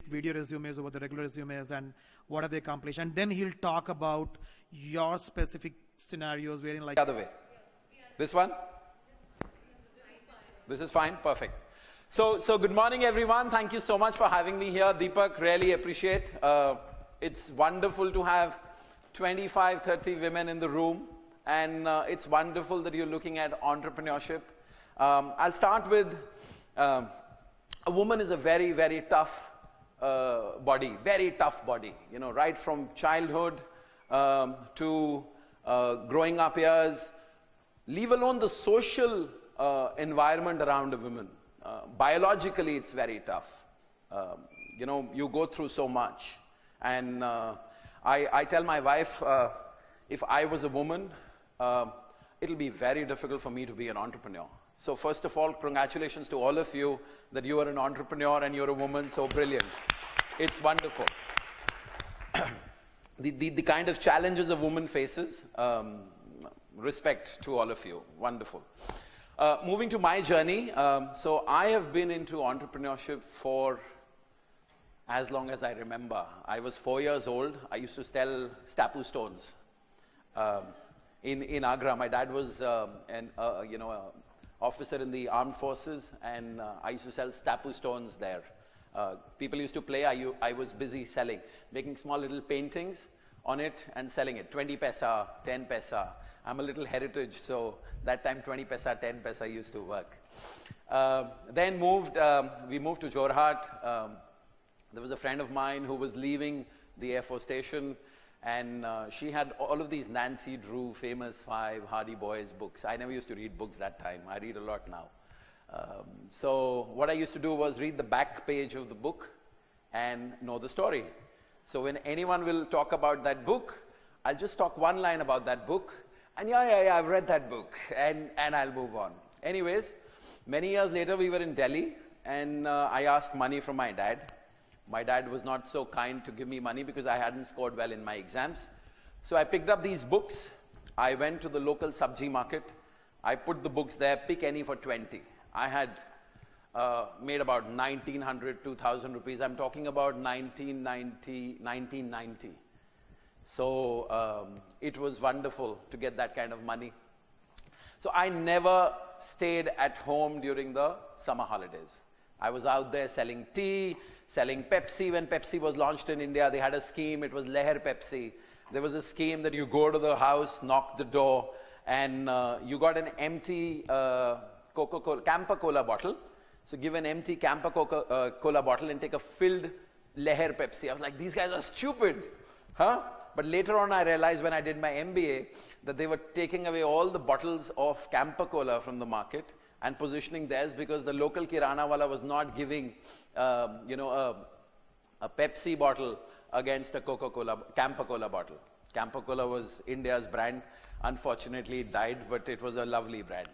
video resumes over the regular resumes and what have they accomplished. And then he'll talk about your specific scenarios wherein like... The other way. This one? This is fine? Perfect. So good morning, everyone. Thank you so much for having me here. Deepak, really appreciate. It's wonderful to have 25, 30 women in the room. And it's wonderful that you're looking at entrepreneurship. I'll start with, a woman is a very, very tough body, very tough body. You know, right from childhood to growing up years, leave alone the social environment around a woman. Biologically, it's very tough. You know, you go through so much. And I tell my wife, if I was a woman, it'll be very difficult for me to be an entrepreneur. So first of all, congratulations to all of you that you are an entrepreneur and you're a woman, so brilliant. It's wonderful. The kind of challenges a woman faces, respect to all of you, wonderful. Moving to my journey, so I have been into entrepreneurship for as long as I remember. I was 4 years old. I used to sell stapu stones in Agra. My dad was an officer in the armed forces, and I used to sell stapu stones there. People used to play. I was busy selling, making small little paintings on it and selling it. 20 paisa, 10 paisa. I'm a little heritage, so that time 20 paisa, 10 paisa used to work. Then we moved to Jorhat. There was a friend of mine who was leaving the Air Force Station, and she had all of these Nancy Drew, Famous Five, Hardy Boys books. I never used to read books that time. I read a lot now. So what I used to do was read the back page of the book and know the story. So when anyone will talk about that book, I'll just talk one line about that book, and yeah, I've read that book, and I'll move on. Anyways, many years later, we were in Delhi, and I asked money from my dad. My dad was not so kind to give me money because I hadn't scored well in my exams. So I picked up these books. I went to the local sabji market. I put the books there, pick any for 20. I had made about 1,900, 2,000 rupees. I'm talking about 1990. So it was wonderful to get that kind of money. So I never stayed at home during the summer holidays. I was out there selling tea, selling Pepsi. When Pepsi was launched in India, they had a scheme. It was Leher Pepsi. There was a scheme that you go to the house, knock the door, and you got an empty Coca-Cola, Campa Cola bottle. So give an empty Campa Cola bottle and take a filled Leher Pepsi. I was like, these guys are stupid, huh? But later on, I realized when I did my MBA that they were taking away all the bottles of Campa Cola from the market and positioning theirs because the local Kirana wala was not giving, a Pepsi bottle against a Campa Cola bottle. Campa Cola was India's brand. Unfortunately, it died, but it was a lovely brand.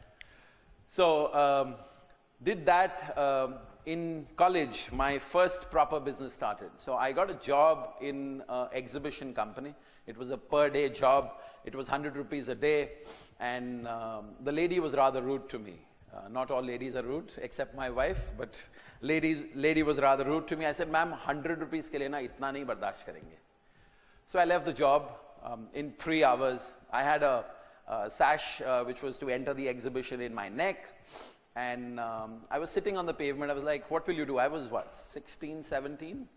So, did that in college. My first proper business started. So I got a job in an exhibition company. It was a per day job. It was 100 rupees a day, and the lady was rather rude to me. Not all ladies are rude, except my wife, but lady was rather rude to me. I said, ma'am, 100 rupees ke liye na itna nahi bardasht karenge. So I left the job in 3 hours. I had a sash which was to enter the exhibition in my neck, and I was sitting on the pavement. I was like, what will you do? I was 16, 17?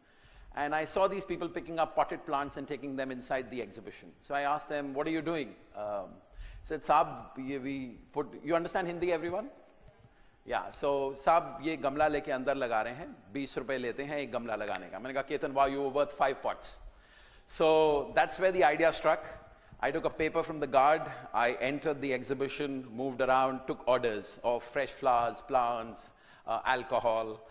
And I saw these people picking up potted plants and taking them inside the exhibition. So I asked them, what are you doing? Said, Saab, you understand Hindi, everyone? Yeah, so साहब ये गमला लेके अंदर लगा रहे हैं, 20 रुपए लेते हैं एक गमला लगाने का. मैंने कहा Ketan, wow, you were worth 5 pots. So that's where the idea struck. I took a paper from the guard. I entered the exhibition, moved around, took orders of fresh flowers, plants, alcohol,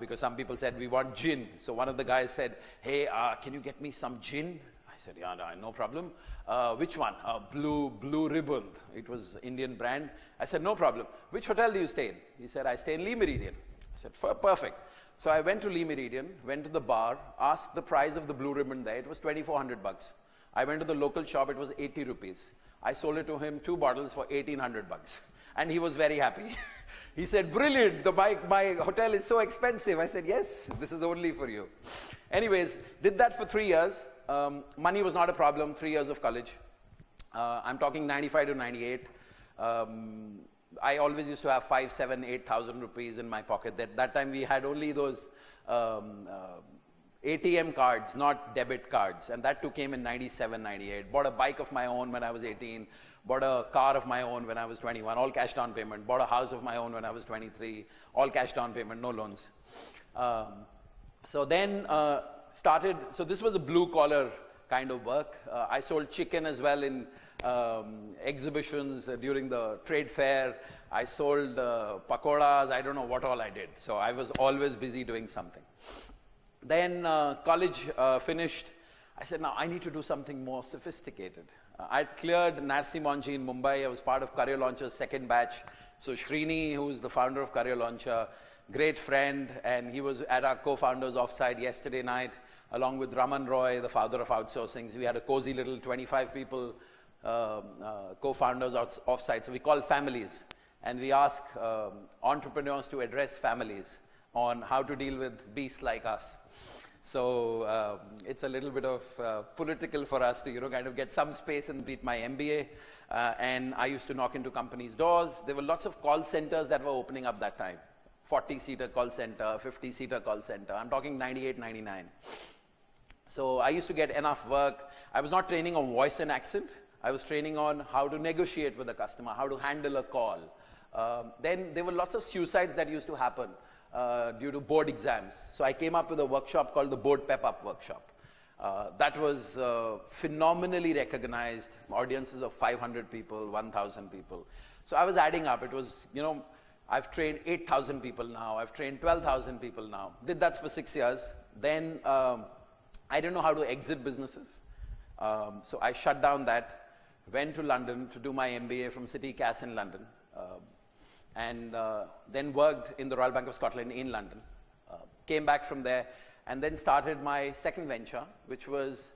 because some people said we want gin. So one of the guys said, hey, can you get me some gin? I said, yeah, no problem. Which one? Blue Ribbon. It was Indian brand. I said, no problem. Which hotel do you stay in? He said, I stay in Lee Meridian. I said, perfect. So I went to Lee Meridian, went to the bar, asked the price of the Blue Ribbon there. It was 2,400 bucks. I went to the local shop. It was 80 rupees. I sold it to him 2 bottles for 1,800 bucks. And he was very happy. He said, brilliant, my hotel is so expensive. I said, yes, this is only for you. Anyways, did that for 3 years. Money was not a problem, 3 years of college. I'm talking 95 to 98. I always used to have 5, 7, 8,000 rupees in my pocket. That time we had only those ATM cards, not debit cards. And that too came in 97, 98. Bought a bike of my own when I was 18. Bought a car of my own when I was 21, all cash down payment. Bought a house of my own when I was 23, all cash down payment, no loans. So then started, so this was a blue collar kind of work. I sold chicken as well in exhibitions during the trade fair. I sold pakoras, I don't know what all I did. So I was always busy doing something. Then college finished. I said, now I need to do something more sophisticated. I cleared Narsi Monji in Mumbai. I was part of Career Launcher's second batch. So Srini, who's the founder of Career Launcher, great friend, and he was at our co-founders offsite yesterday night, along with Raman Roy, the founder of outsourcing. So we had a cozy little 25 people co-founders offsite. So we call families, and we ask entrepreneurs to address families on how to deal with beasts like us. So it's a little bit of political for us to, kind of get some space and beat my MBA. And I used to knock into companies' doors. There were lots of call centers that were opening up that time. 40-seater call center, 50-seater call center. I'm talking 98, 99. So I used to get enough work. I was not training on voice and accent. I was training on how to negotiate with a customer, how to handle a call. Then there were lots of suicides that used to happen due to board exams. So I came up with a workshop called the Board Pep-Up Workshop. That was phenomenally recognized, audiences of 500 people, 1,000 people. So I was adding up. It was, I've trained 8,000 people now. I've trained 12,000 people now. Did that for 6 years. Then I didn't know how to exit businesses. So I shut down that, went to London to do my MBA from City Cass in London. And then worked in the Royal Bank of Scotland in London. Came back from there and then started my second venture, which was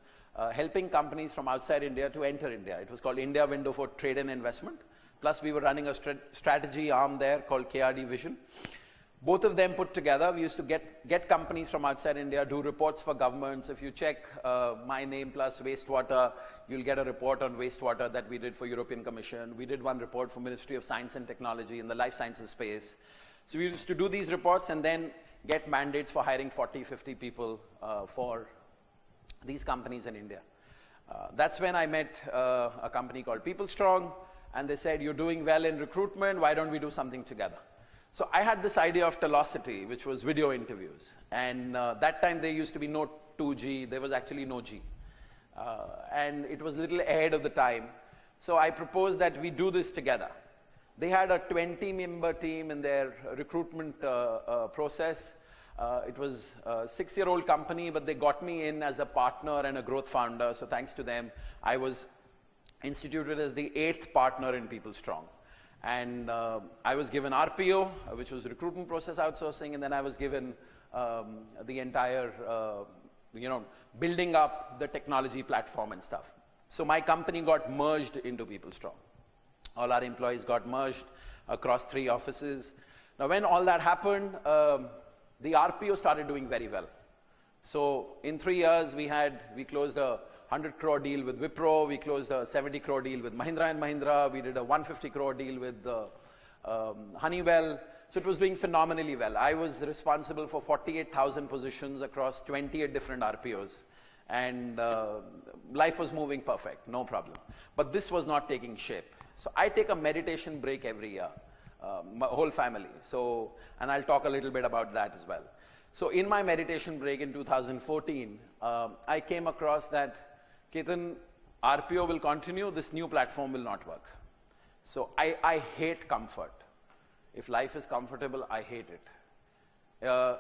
helping companies from outside India to enter India. It was called India Window for Trade and Investment. Plus we were running a strategy arm there called KRD Vision. Both of them put together, we used to get companies from outside India, do reports for governments. If you check my name plus wastewater, you'll get a report on wastewater that we did for European Commission. We did one report for Ministry of Science and Technology in the life sciences space. So we used to do these reports and then get mandates for hiring 40, 50 people for these companies in India. That's when I met a company called People Strong, and they said, you're doing well in recruitment, why don't we do something together? So I had this idea of Telocity, which was video interviews. And that time there used to be no 2G, there was actually no G. And it was a little ahead of the time. So I proposed that we do this together. They had a 20-member team in their recruitment process. It was a 6-year-old company, but they got me in as a partner and a growth founder. So thanks to them, I was instituted as the 8th partner in People Strong. And I was given RPO, which was recruitment process outsourcing, and then I was given the entire, building up the technology platform and stuff. So my company got merged into People Strong. All our employees got merged across 3 offices. Now when all that happened, the RPO started doing very well. So in 3 years, we closed a 100 crore deal with Wipro, we closed a 70 crore deal with Mahindra & Mahindra, we did a 150 crore deal with Honeywell. So it was doing phenomenally well. I was responsible for 48,000 positions across 28 different RPOs. And life was moving perfect, no problem. But this was not taking shape. So I take a meditation break every year, my whole family. So, and I'll talk a little bit about that as well. So in my meditation break in 2014, I came across that, Ketan, RPO will continue, this new platform will not work. So I hate comfort. If life is comfortable, I hate it.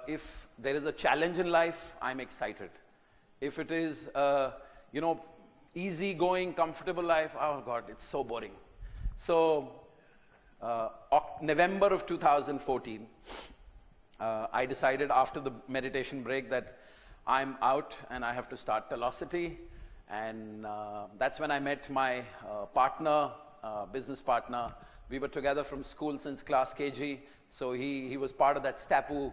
If there is a challenge in life, I'm excited. If it is, easy going, comfortable life, oh God, it's so boring. So November of 2014, I decided after the meditation break that I'm out and I have to start Telocity. And that's when I met my partner, business partner, We were together from school since class KG, so he was part of that STAPU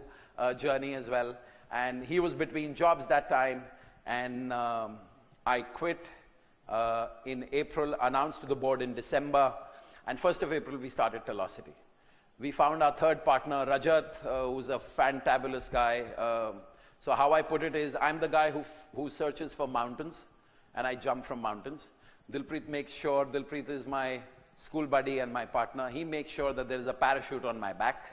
journey as well. And he was between jobs that time, and I quit in April, announced to the board in December, and 1st of April we started Telocity. We found our third partner, Rajat, who's a fantabulous guy. So how I put it is, I'm the guy who searches for mountains, and I jump from mountains. Dilpreet makes sure, Dilpreet is my school buddy and my partner. He makes sure that there is a parachute on my back.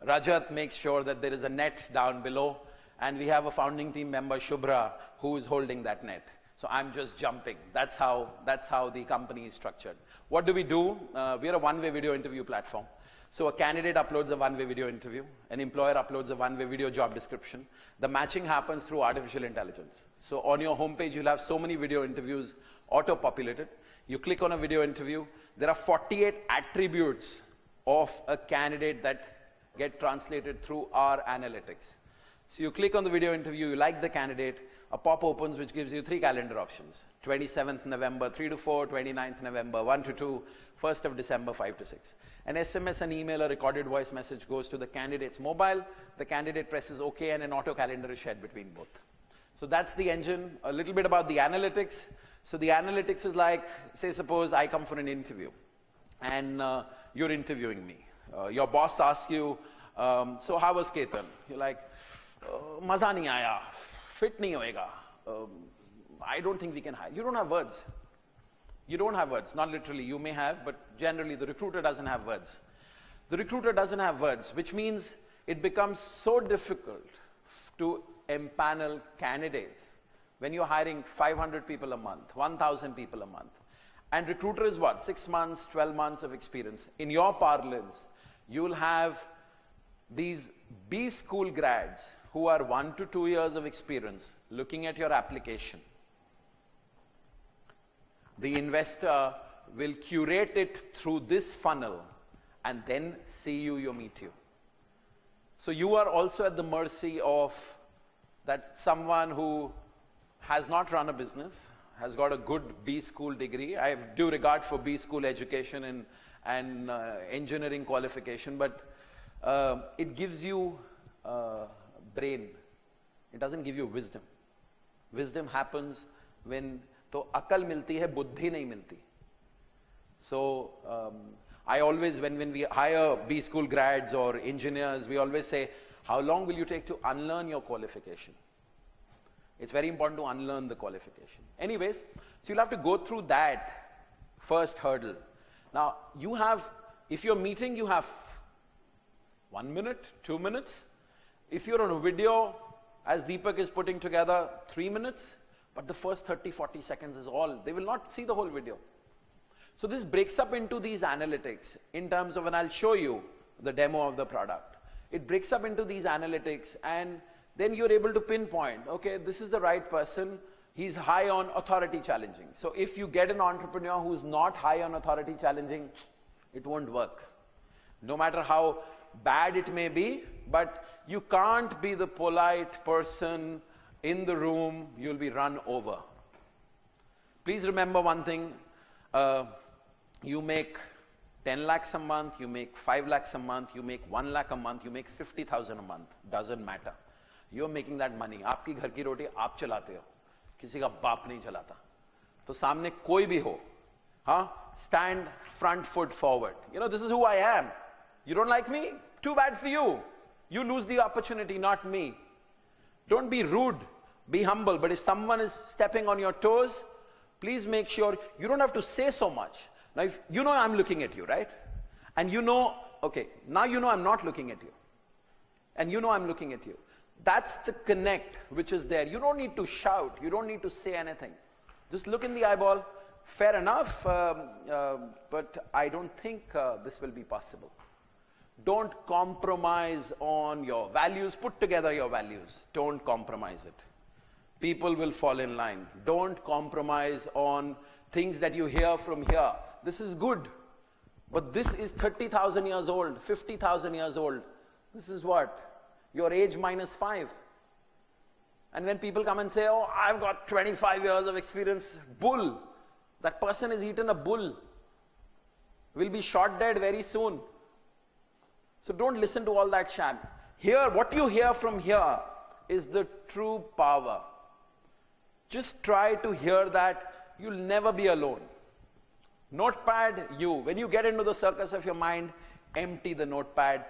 Rajat makes sure that there is a net down below. And we have a founding team member, Shubhra, who is holding that net. So I'm just jumping. That's how the company is structured. What do? We are a one-way video interview platform. So a candidate uploads a one-way video interview. An employer uploads a one-way video job description. The matching happens through artificial intelligence. So on your homepage, you'll have so many video interviews auto-populated. You click on a video interview. There are 48 attributes of a candidate that get translated through our analytics. So you click on the video interview, you like the candidate, a pop opens which gives you 3 calendar options. 27th November, 3 to 4, 29th November, 1 to 2, 1st of December, 5 to 6. An SMS, an email, a recorded voice message goes to the candidate's mobile. The candidate presses OK and an auto calendar is shared between both. So that's the engine. A little bit about the analytics. So the analytics is like, say suppose I come for an interview and you're interviewing me. Your boss asks you, so how was Ketan? You're like, maza nahi aaya, fit nahi hoega, I don't think we can hire. You don't have words. You don't have words, not literally, you may have, but generally the recruiter doesn't have words. The recruiter doesn't have words, which means it becomes so difficult to empanel candidates when you're hiring 500 people a month, 1,000 people a month. And recruiter is what? 6 months, 12 months of experience. In your parlance, you'll have these B school grads who are 1 to 2 years of experience looking at your application. The investor will curate it through this funnel and then see you meet you. So you are also at the mercy of that someone who has not run a business, has got a good B school degree. I have due regard for B school education and engineering qualification, but it gives you brain. It doesn't give you wisdom. Wisdom happens when to akal milti hai, buddhi nahi milti. So I always, when we hire B school grads or engineers, we always say, how long will you take to unlearn your qualification? It's very important to unlearn the qualification. Anyways, so you'll have to go through that first hurdle. Now, you have, if you're meeting, you have 1 minute, 2 minutes. If you're on a video, as Deepak is putting together, 3 minutes, but the first 30, 40 seconds is all. They will not see the whole video. So this breaks up into these analytics in terms of, and I'll show you the demo of the product. It breaks up into these analytics, and then you're able to pinpoint, okay, this is the right person. He's high on authority challenging. So if you get an entrepreneur who's not high on authority challenging, it won't work. No matter how bad it may be, but you can't be the polite person in the room, you'll be run over. Please remember one thing, you make 10 lakhs a month, you make 5 lakhs a month, you make 1 lakh a month, you make 50,000 a month, doesn't matter. You're making that money. आपकी घर की रोटी आप चलाते हो, किसी का बाप नहीं चलाता. तो सामने कोई भी हो, हाँ, stand front foot forward. You know, this is who I am. You don't like me? Too bad for you. You lose the opportunity, not me. Don't be rude, be humble. But if someone is stepping on your toes, please make sure you don't have to say so much. Now, if you know I'm looking at you, right? And you know, okay, now you know I'm not looking at you. And you know I'm looking at you. That's the connect which is there. You don't need to shout. You don't need to say anything. Just look in the eyeball. Fair enough, but I don't think this will be possible. Don't compromise on your values. Put together your values. Don't compromise it. People will fall in line. Don't compromise on things that you hear from here. This is good, but this is 30,000 years old, 50,000 years old. This is what? Your age minus 5. And when people come and say, oh, I've got 25 years of experience, bull. That person has eaten a bull. will be shot dead very soon. So don't listen to all that sham. Here, what you hear from here is the true power. Just try to hear that. You'll never be alone. Notepad, when you get into the circus of your mind, empty the notepad,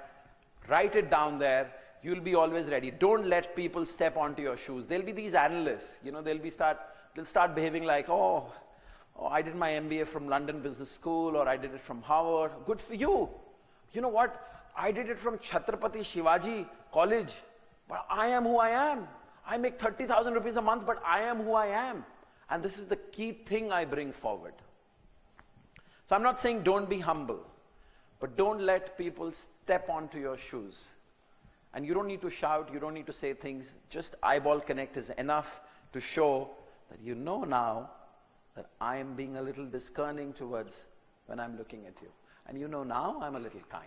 write it down there. You'll be always ready. Don't let people step onto your shoes. There'll be these analysts, they'll start behaving like, oh, I did my MBA from London Business School, or I did it from Harvard. Good for you. You know what? I did it from Chhatrapati Shivaji College, but I am who I am. I make 30,000 rupees a month, but I am who I am. And this is the key thing I bring forward. So I'm not saying don't be humble, but don't let people step onto your shoes. And you don't need to shout, you don't need to say things. Just eyeball connect is enough to show that you know now that I am being a little discerning towards when I'm looking at you. And you know now I'm a little kind.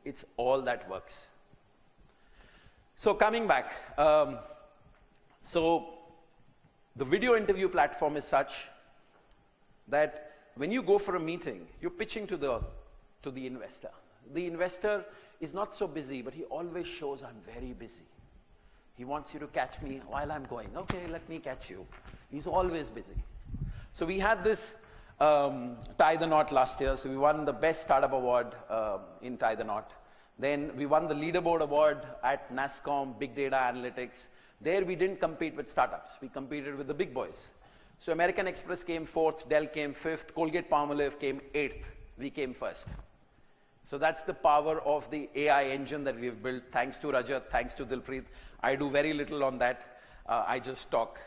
It's all that works. So coming back, so the video interview platform is such that when you go for a meeting, you're pitching to the investor. The investor is not so busy, but he always shows I'm very busy. He wants you to catch me while I'm going. Okay, let me catch you. He's always busy. So we had this Tie the Knot last year. So we won the Best Startup Award in Tie the Knot. Then we won the Leaderboard Award at NASSCOM, Big Data Analytics. There we didn't compete with startups. We competed with the big boys. So American Express came 4th, Dell came 5th, Colgate-Palmolive came 8th. We came 1st. So that's the power of the AI engine that we've built. Thanks to Rajat, thanks to Dilpreet. I do very little on that. I just talk.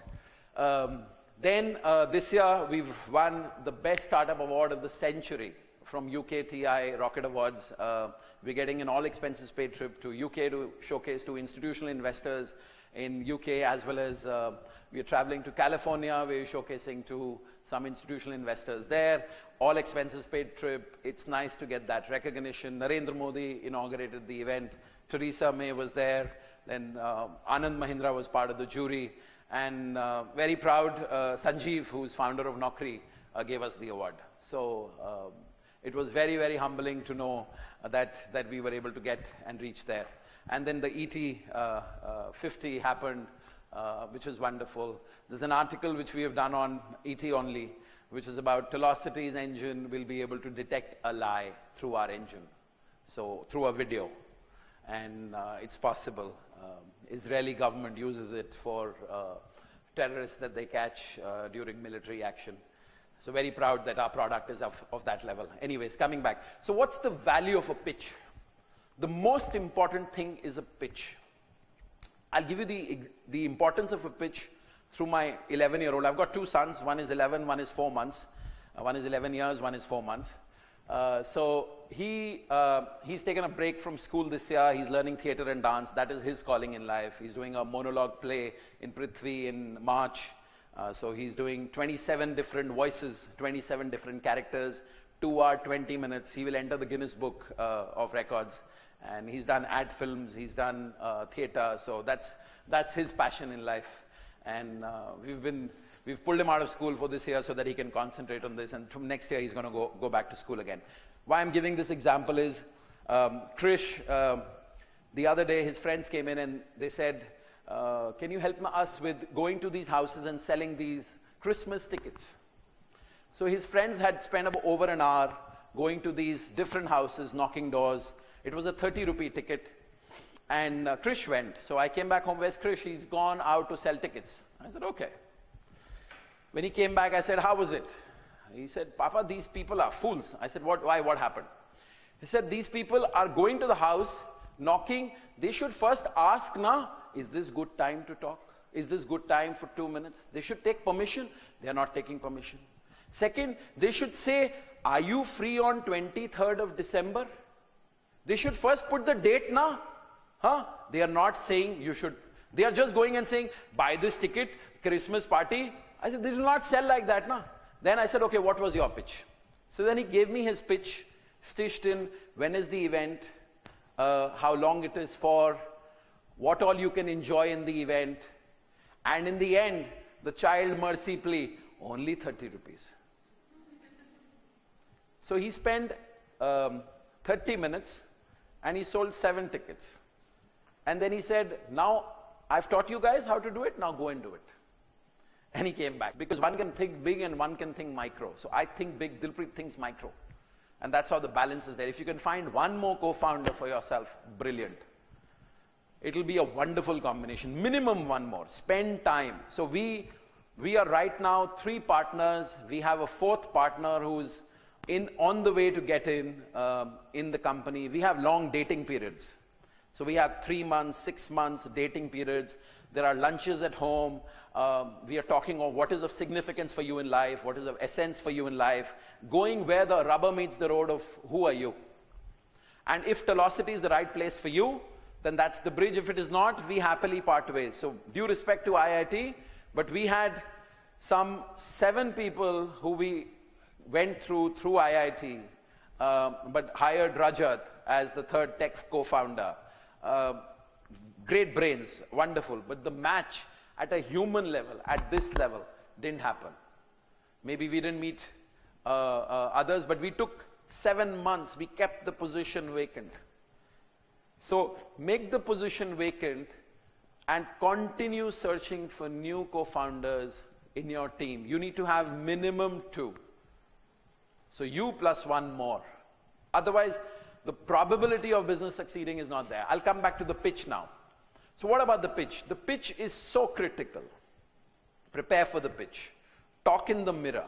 Then this year we've won the Best Startup Award of the Century from UKTI Rocket Awards. We're getting an all-expenses paid trip to UK to showcase to institutional investors in UK, as well as we're traveling to California. We're showcasing to some institutional investors there. All expenses paid trip. It's nice to get that recognition. Narendra Modi inaugurated the event. Theresa May was there. Then Anand Mahindra was part of the jury. And very proud, Sanjeev, who's founder of Naukri, gave us the award. So it was very, very humbling to know that we were able to get and reach there. And then the ET 50 happened, which was wonderful. There's an article which we have done on ET only, which is about Telocity's engine will be able to detect a lie through our engine, so through a video. And it's possible. Israeli government uses it for terrorists that they catch during military action. So very proud that our product is of that level. Anyways, coming back. So what's the value of a pitch? The most important thing is a pitch. I'll give you the importance of a pitch through my 11-year-old. I've got two sons. One is 11, one is 4 months. One is 11 years, one is 4 months. So he's taken a break from school this year. He's learning theater and dance. That is his calling in life. He's doing a monologue play in Prithvi in March. So he's doing 27 different voices, 27 different characters, 2 hours, 20 minutes. He will enter the Guinness Book of Records. And he's done ad films, he's done theater. So that's his passion in life. And we've pulled him out of school for this year so that he can concentrate on this. And from next year, he's going to go back to school again. Why I'm giving this example is Krish, the other day, his friends came in and they said, can you help us with going to these houses and selling these Christmas tickets? So his friends had spent over an hour going to these different houses, knocking doors. It was a 30 rupee ticket. And Krish went. So I came back home. Where's Krish? He's gone out to sell tickets. I said, okay. When he came back, I said, how was it? He said, Papa, these people are fools. I said, why? What happened? He said, these people are going to the house, knocking. They should first ask, is this good time to talk? Is this good time for 2 minutes? They should take permission. They are not taking permission. Second, they should say, are you free on 23rd of December? They should first put the date now. They are not saying you should. They are just going and saying, buy this ticket, Christmas party. I said, they do not sell like that, na. Then I said, okay, what was your pitch? So then he gave me his pitch, stitched in, when is the event, how long it is for, what all you can enjoy in the event. And in the end, the child mercy plea, only 30 rupees. So he spent 30 minutes and he sold 7 tickets. And then he said, now I've taught you guys how to do it, now go and do it. And he came back, because one can think big and one can think micro. So I think big, Dilpreet thinks micro. And that's how the balance is there. If you can find one more co-founder for yourself, brilliant. It'll be a wonderful combination. Minimum one more. Spend time. So we are right now 3 partners. We have a 4th partner who's on the way to get in the company. We have long dating periods. So we have 3 months, 6 months dating periods. There are lunches at home. We are talking of what is of significance for you in life, what is of essence for you in life, going where the rubber meets the road of who are you. And if Telocity is the right place for you, then that's the bridge. If it is not, we happily part ways. So due respect to IIT, but we had some 7 people who we went through IIT, but hired Rajat as the 3rd tech co-founder. Great brains, wonderful, but the match at a human level, at this level, didn't happen. Maybe we didn't meet others, but we took 7 months, we kept the position vacant. So make the position vacant and continue searching for new co-founders in your team. You need to have minimum 2. So you plus 1 more. Otherwise, the probability of business succeeding is not there. I'll come back to the pitch now. So what about the pitch? The pitch is so critical. Prepare for the pitch. Talk in the mirror.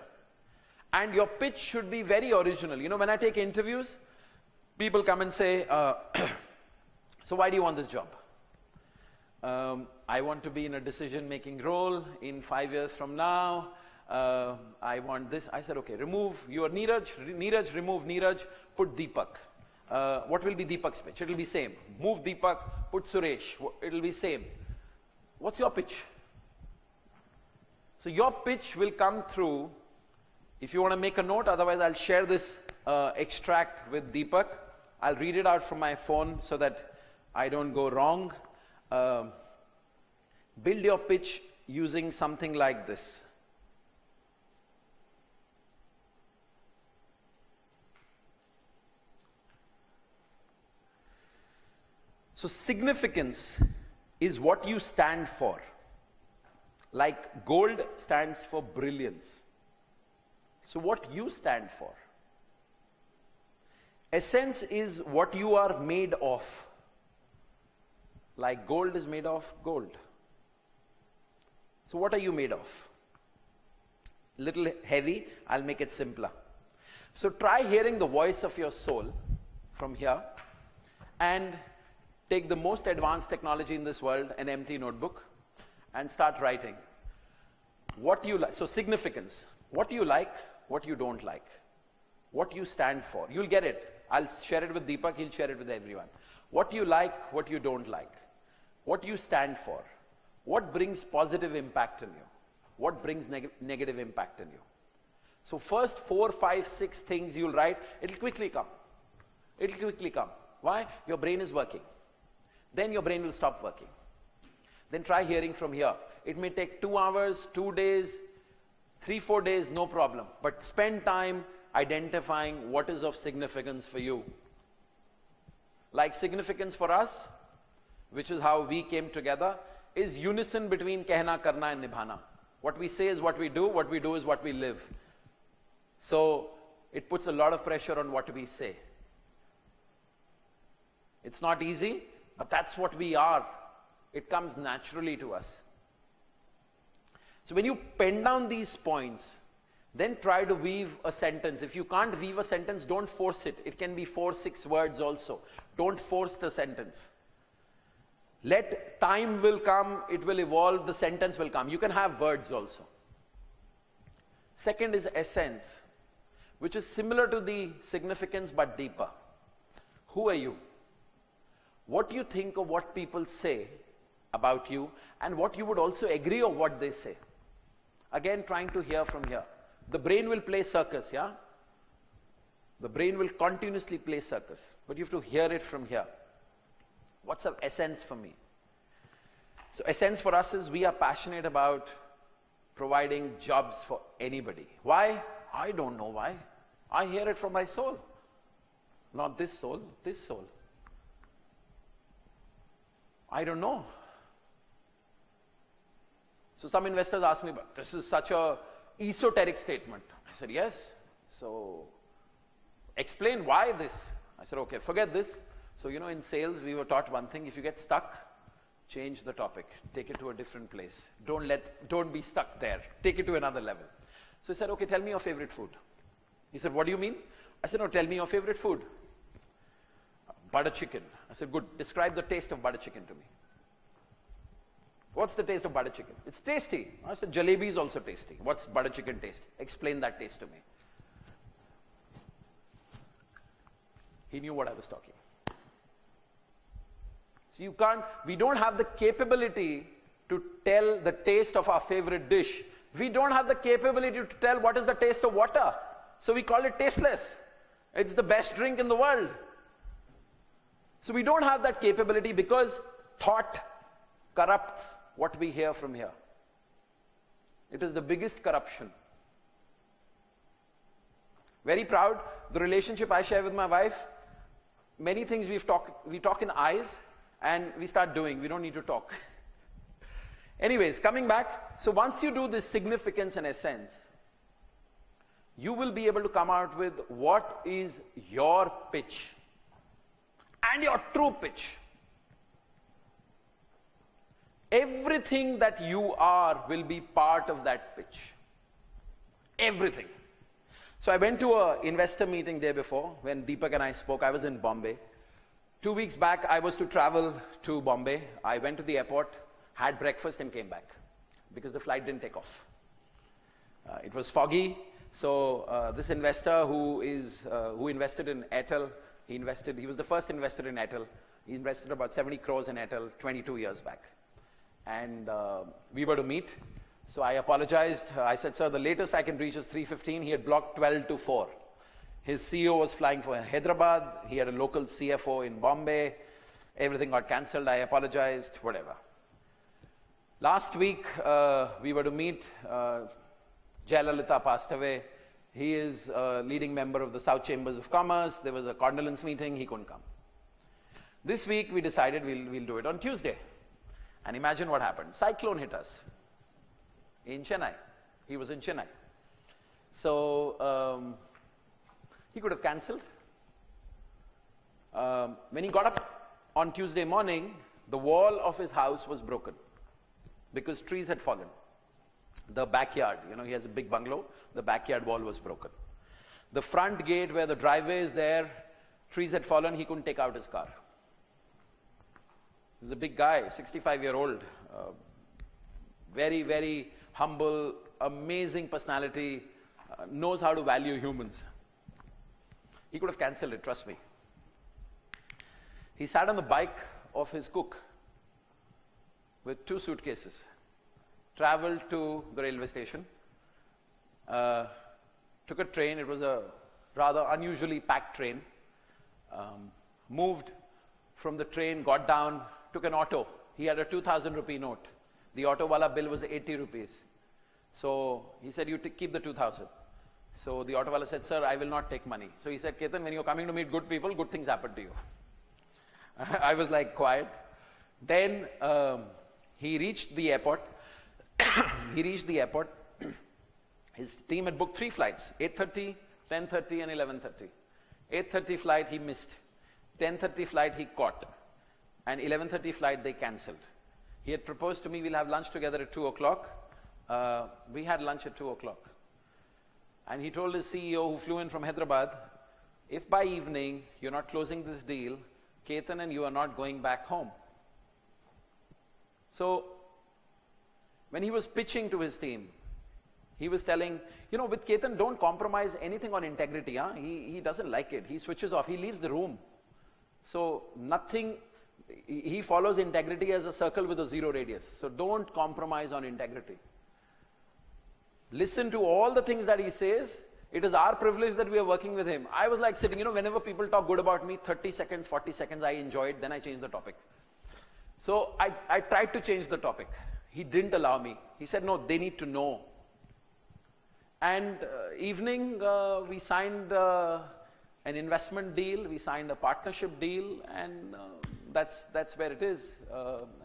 And your pitch should be very original. You know, when I take interviews, people come and say, so why do you want this job? I want to be in a decision-making role in 5 years from now. I want this. I said, okay, remove your Neeraj, remove Neeraj, put Deepak. What will be Deepak's pitch? It will be same. Move Deepak, put Suresh. It will be same. What's your pitch? So your pitch will come through. If you want to make a note, otherwise I'll share this extract with Deepak. I'll read it out from my phone so that I don't go wrong. Build your pitch using something like this. So significance is what you stand for. Like gold stands for brilliance. So what you stand for. Essence is what you are made of. Like gold is made of gold. So what are you made of? Little heavy, I'll make it simpler. So try hearing the voice of your soul from here and take the most advanced technology in this world, an empty notebook, and start writing. What you like, so significance. What you like, what you don't like. What you stand for. You'll get it. I'll share it with Deepak, he'll share it with everyone. What you like, what you don't like. What you stand for. What brings positive impact in you. What brings negative impact in you. So first 4, 5, 6 things you'll write, it'll quickly come. It'll quickly come. Why? Your brain is working. Then your brain will stop working. Then try hearing from here. It may take 2 hours, 2 days, 3, 4 days, no problem. But spend time identifying what is of significance for you. Like significance for us, which is how we came together, is unison between kehna, karna and nibhana. What we say is what we do is what we live. So it puts a lot of pressure on what we say. It's not easy, but that's what we are. It comes naturally to us. So when you pen down these points, then try to weave a sentence. If you can't weave a sentence, don't force it. It can be 4, 6 words also. Don't force the sentence. Let time will come, it will evolve, the sentence will come. You can have words also. Second is essence, which is similar to the significance but deeper. Who are you? What do you think of what people say about you, and what you would also agree of what they say. Again, trying to hear from here. The brain will play circus, yeah? The brain will continuously play circus, but you have to hear it from here. What's the essence for me? So essence for us is we are passionate about providing jobs for anybody. Why? I don't know why. I hear it from my soul. Not this soul, this soul. I don't know. So some investors ask me, but this is such a esoteric statement. I said, yes. So explain why this. I said, okay, forget this. So, in sales, we were taught one thing. If you get stuck, change the topic. Take it to a different place. Don't be stuck there. Take it to another level. So he said, okay, tell me your favorite food. He said, what do you mean? I said, no, tell me your favorite food. Butter chicken. I said, good. Describe the taste of butter chicken to me. What's the taste of butter chicken? It's tasty. I said, jalebi is also tasty. What's butter chicken taste? Explain that taste to me. He knew what I was talking. So we don't have the capability to tell the taste of our favorite dish. We don't have the capability to tell what is the taste of water. So we call it tasteless. It's the best drink in the world. So we don't have that capability because thought corrupts what we hear from here. It is the biggest corruption. Very proud. The relationship I share with my wife, many things we talk in eyes and we start doing. We don't need to talk. Anyways, coming back. So once you do this significance and essence, you will be able to come out with what is your pitch and your true pitch. Everything that you are will be part of that pitch. Everything. So I went to an investor meeting day before when Deepak and I spoke. I was in Bombay. 2 weeks back, I was to travel to Bombay. I went to the airport, had breakfast and came back because the flight didn't take off. It was foggy. So this investor who invested in Airtel, he was the first investor in Airtel. He invested about 70 crores in Airtel 22 years back. And we were to meet. So I apologized. I said, sir, the latest I can reach is 3:15. He had blocked 12 to 4. His CEO was flying for Hyderabad. He had a local CFO in Bombay. Everything got cancelled. I apologized, whatever. Last week, we were to meet. Jayalalitha passed away. He is a leading member of the South Chambers of Commerce. There was a condolence meeting. He couldn't come. This week, we decided we'll do it on Tuesday. And imagine what happened. Cyclone hit us in Chennai. He was in Chennai. So he could have cancelled. When he got up on Tuesday morning, the wall of his house was broken because trees had fallen. The backyard, he has a big bungalow, the backyard wall was broken. The front gate where the driveway is there, trees had fallen, he couldn't take out his car. He's a big guy, 65-year-old, very, very humble, amazing personality, knows how to value humans. He could have cancelled it, trust me. He sat on the bike of his cook with 2 suitcases, traveled to the railway station, took a train. It was a rather unusually packed train, moved from the train, got down, took an auto. He had a 2,000 rupee note. The auto wala bill was 80 rupees. So he said, you keep the 2,000. So the auto wala said, sir, I will not take money. So he said, Ketan, when you're coming to meet good people, good things happen to you. I was like quiet. Then he reached the airport. His team had booked 3 flights, 8:30, 10:30 and 11:30. 8:30 flight he missed. 10:30 flight he caught. And 11:30 flight they cancelled. He had proposed to me, we'll have lunch together at 2 o'clock. We had lunch at 2 o'clock. And he told his CEO who flew in from Hyderabad, if by evening you're not closing this deal, Ketan and you are not going back home. So when he was pitching to his team, he was telling, with Ketan, don't compromise anything on integrity. Huh? He doesn't like it. He switches off. He leaves the room. So nothing, he follows integrity as a circle with a 0 radius. So don't compromise on integrity. Listen to all the things that he says. It is our privilege that we are working with him. I was like sitting, whenever people talk good about me, 30 seconds, 40 seconds, I enjoy it, then I change the topic. So I tried to change the topic. He didn't allow me. He said, no, they need to know. And evening, we signed an investment deal, we signed a partnership deal, and that's where it is.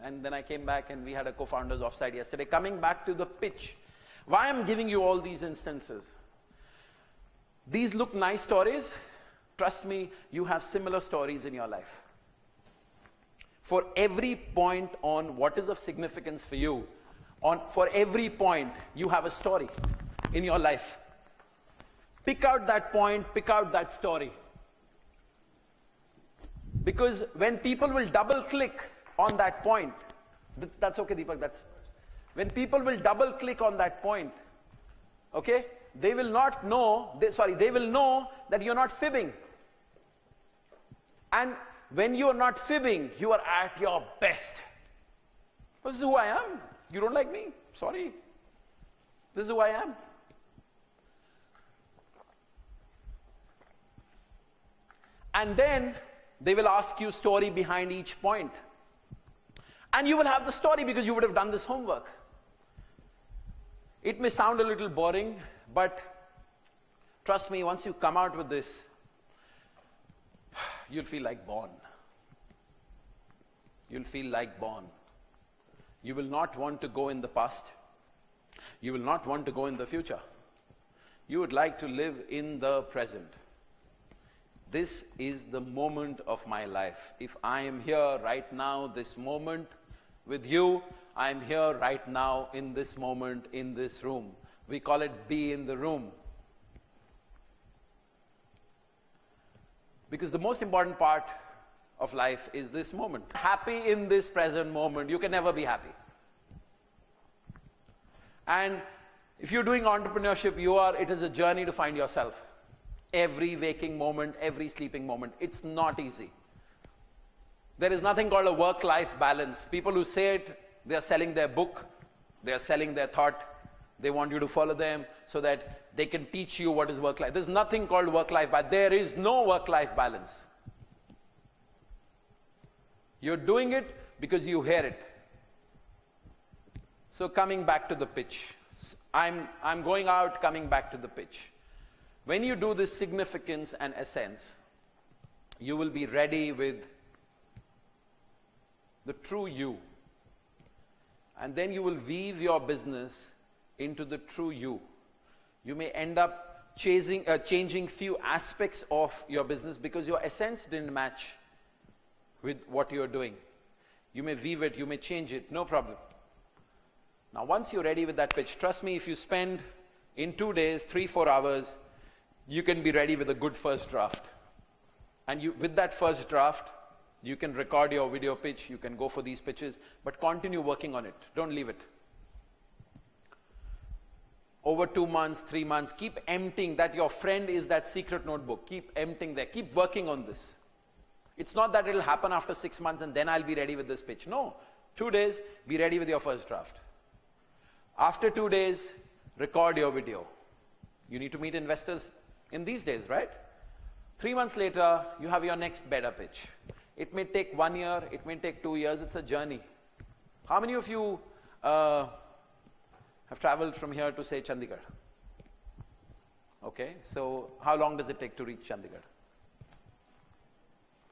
And then I came back and we had a co-founders offsite yesterday. Coming back to the pitch, why I'm giving you all these instances? These look nice stories. Trust me, you have similar stories in your life. For every point on what is of significance for you, for every point, you have a story in your life. Pick out that point, pick out that story. Because when people will double click on that point, that's okay, Deepak, when people will double click on that point, okay, they will know that you're not fibbing. And when you're not fibbing, you are at your best. This is who I am. You don't like me? Sorry. This is who I am. And then they will ask you story behind each point. And you will have the story because you would have done this homework. It may sound a little boring, but trust me, once you come out with this, you'll feel like born. You'll feel like born. You will not want to go in the past. You will not want to go in the future. You would like to live in the present. This is the moment of my life. If I am here right now, this moment with you, I am here right now in this moment, in this room. We call it be in the room. Because the most important part of life is this moment. Happy in this present moment. You can never be happy. And if you're doing entrepreneurship, it is a journey to find yourself. Every waking moment, every sleeping moment. It's not easy. There is nothing called a work-life balance. People who say it, they are selling their book, they are selling their thought. They want you to follow them so that they can teach you what is work-life. There's nothing called work-life balance. There is no work-life balance. You're doing it because you hear it. So coming back to the pitch. I'm going out, coming back to the pitch. When you do this significance and essence, you will be ready with the true you. And then you will weave your business into the true you. You may end up changing few aspects of your business because your essence didn't match with what you're doing. You may weave it, you may change it, no problem. Now once you're ready with that pitch, trust me, if you spend in 2 days, 3-4 hours, you can be ready with a good first draft. And with that first draft, you can record your video pitch, you can go for these pitches, but continue working on it. Don't leave it. Over 2 months, 3 months, keep emptying. That your friend is that secret notebook. Keep emptying there. Keep working on this. It's not that it'll happen after 6 months and then I'll be ready with this pitch. No. 2 days, be ready with your first draft. After 2 days, record your video. You need to meet investors in these days, right? 3 months later, you have your next better pitch. It may take 1 year, it may take 2 years, it's a journey. How many of you have traveled from here to, say, Chandigarh? Okay, so how long does it take to reach Chandigarh?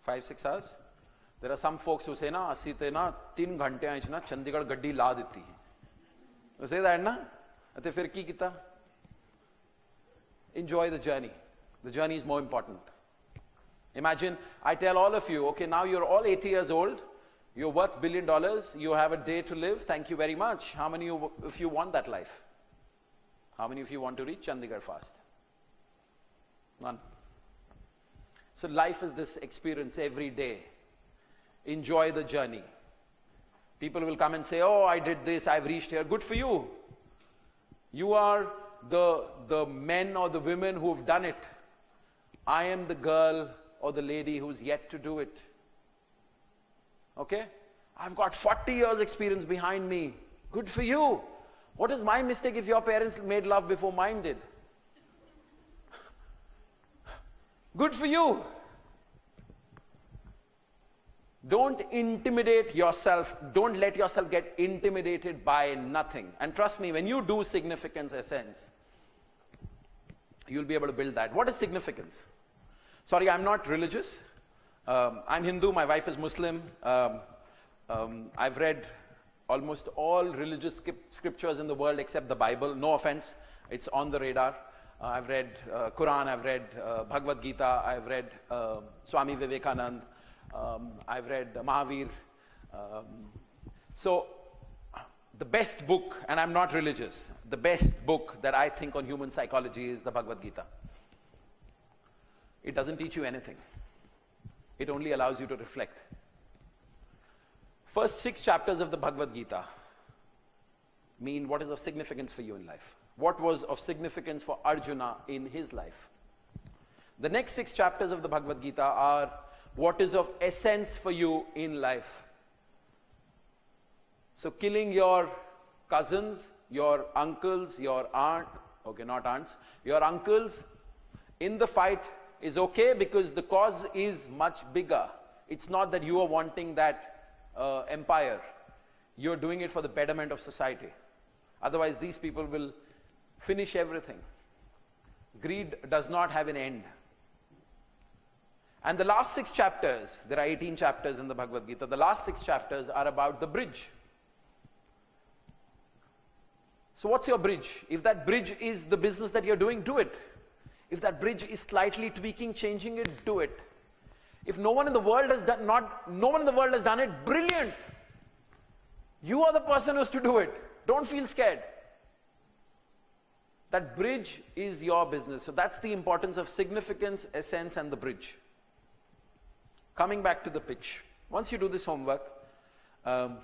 5-6 hours? There are some folks who say, na, assi te na 3 ghante aich na Chandigarh gaddi la diti. You say that, na? Ate fir ki kita? Enjoy the journey. The journey is more important. Imagine, I tell all of you, okay, now you're all 80 years old, you're worth $1 billion, you have a day to live, thank you very much. How many of you want that life? How many of you want to reach Chandigarh fast? None. So life is this experience every day. Enjoy the journey. People will come and say, oh, I did this, I've reached here. Good for you. You are the men or the women who have done it. I am the girl or the lady who's yet to do it. Okay? I've got 40 years experience behind me. Good for you. What is my mistake if your parents made love before mine did? Good for you. Don't intimidate yourself. Don't let yourself get intimidated by nothing. And trust me, when you do significance essence, you'll be able to build that. What is significance? Sorry, I'm not religious. I'm Hindu, my wife is Muslim. I've read almost all religious scriptures in the world except the Bible. No offense, it's on the radar. I've read Quran, I've read Bhagavad Gita, I've read Swami Vivekanand, I've read Mahavir. So the best book, and I'm not religious, the best book that I think on human psychology is the Bhagavad Gita. It doesn't teach you anything. It only allows you to reflect. First 6 chapters of the Bhagavad Gita mean what is of significance for you in life. What was of significance for Arjuna in his life. The next 6 chapters of the Bhagavad Gita are what is of essence for you in life. So killing your cousins, your uncles, your aunt, okay, not aunts, your uncles in the fight is okay because the cause is much bigger. It's not that you are wanting that empire. You're doing it for the betterment of society. Otherwise, these people will finish everything. Greed does not have an end. And the last 6 chapters, there are 18 chapters in the Bhagavad Gita, the last 6 chapters are about the bridge. So what's your bridge? If that bridge is the business that you're doing, do it. If that bridge is slightly tweaking, changing it, do it. If no one in the world has done it, brilliant. You are the person who's to do it. Don't feel scared. That bridge is your business. So that's the importance of significance, essence, and the bridge. Coming back to the pitch. Once you do this homework, download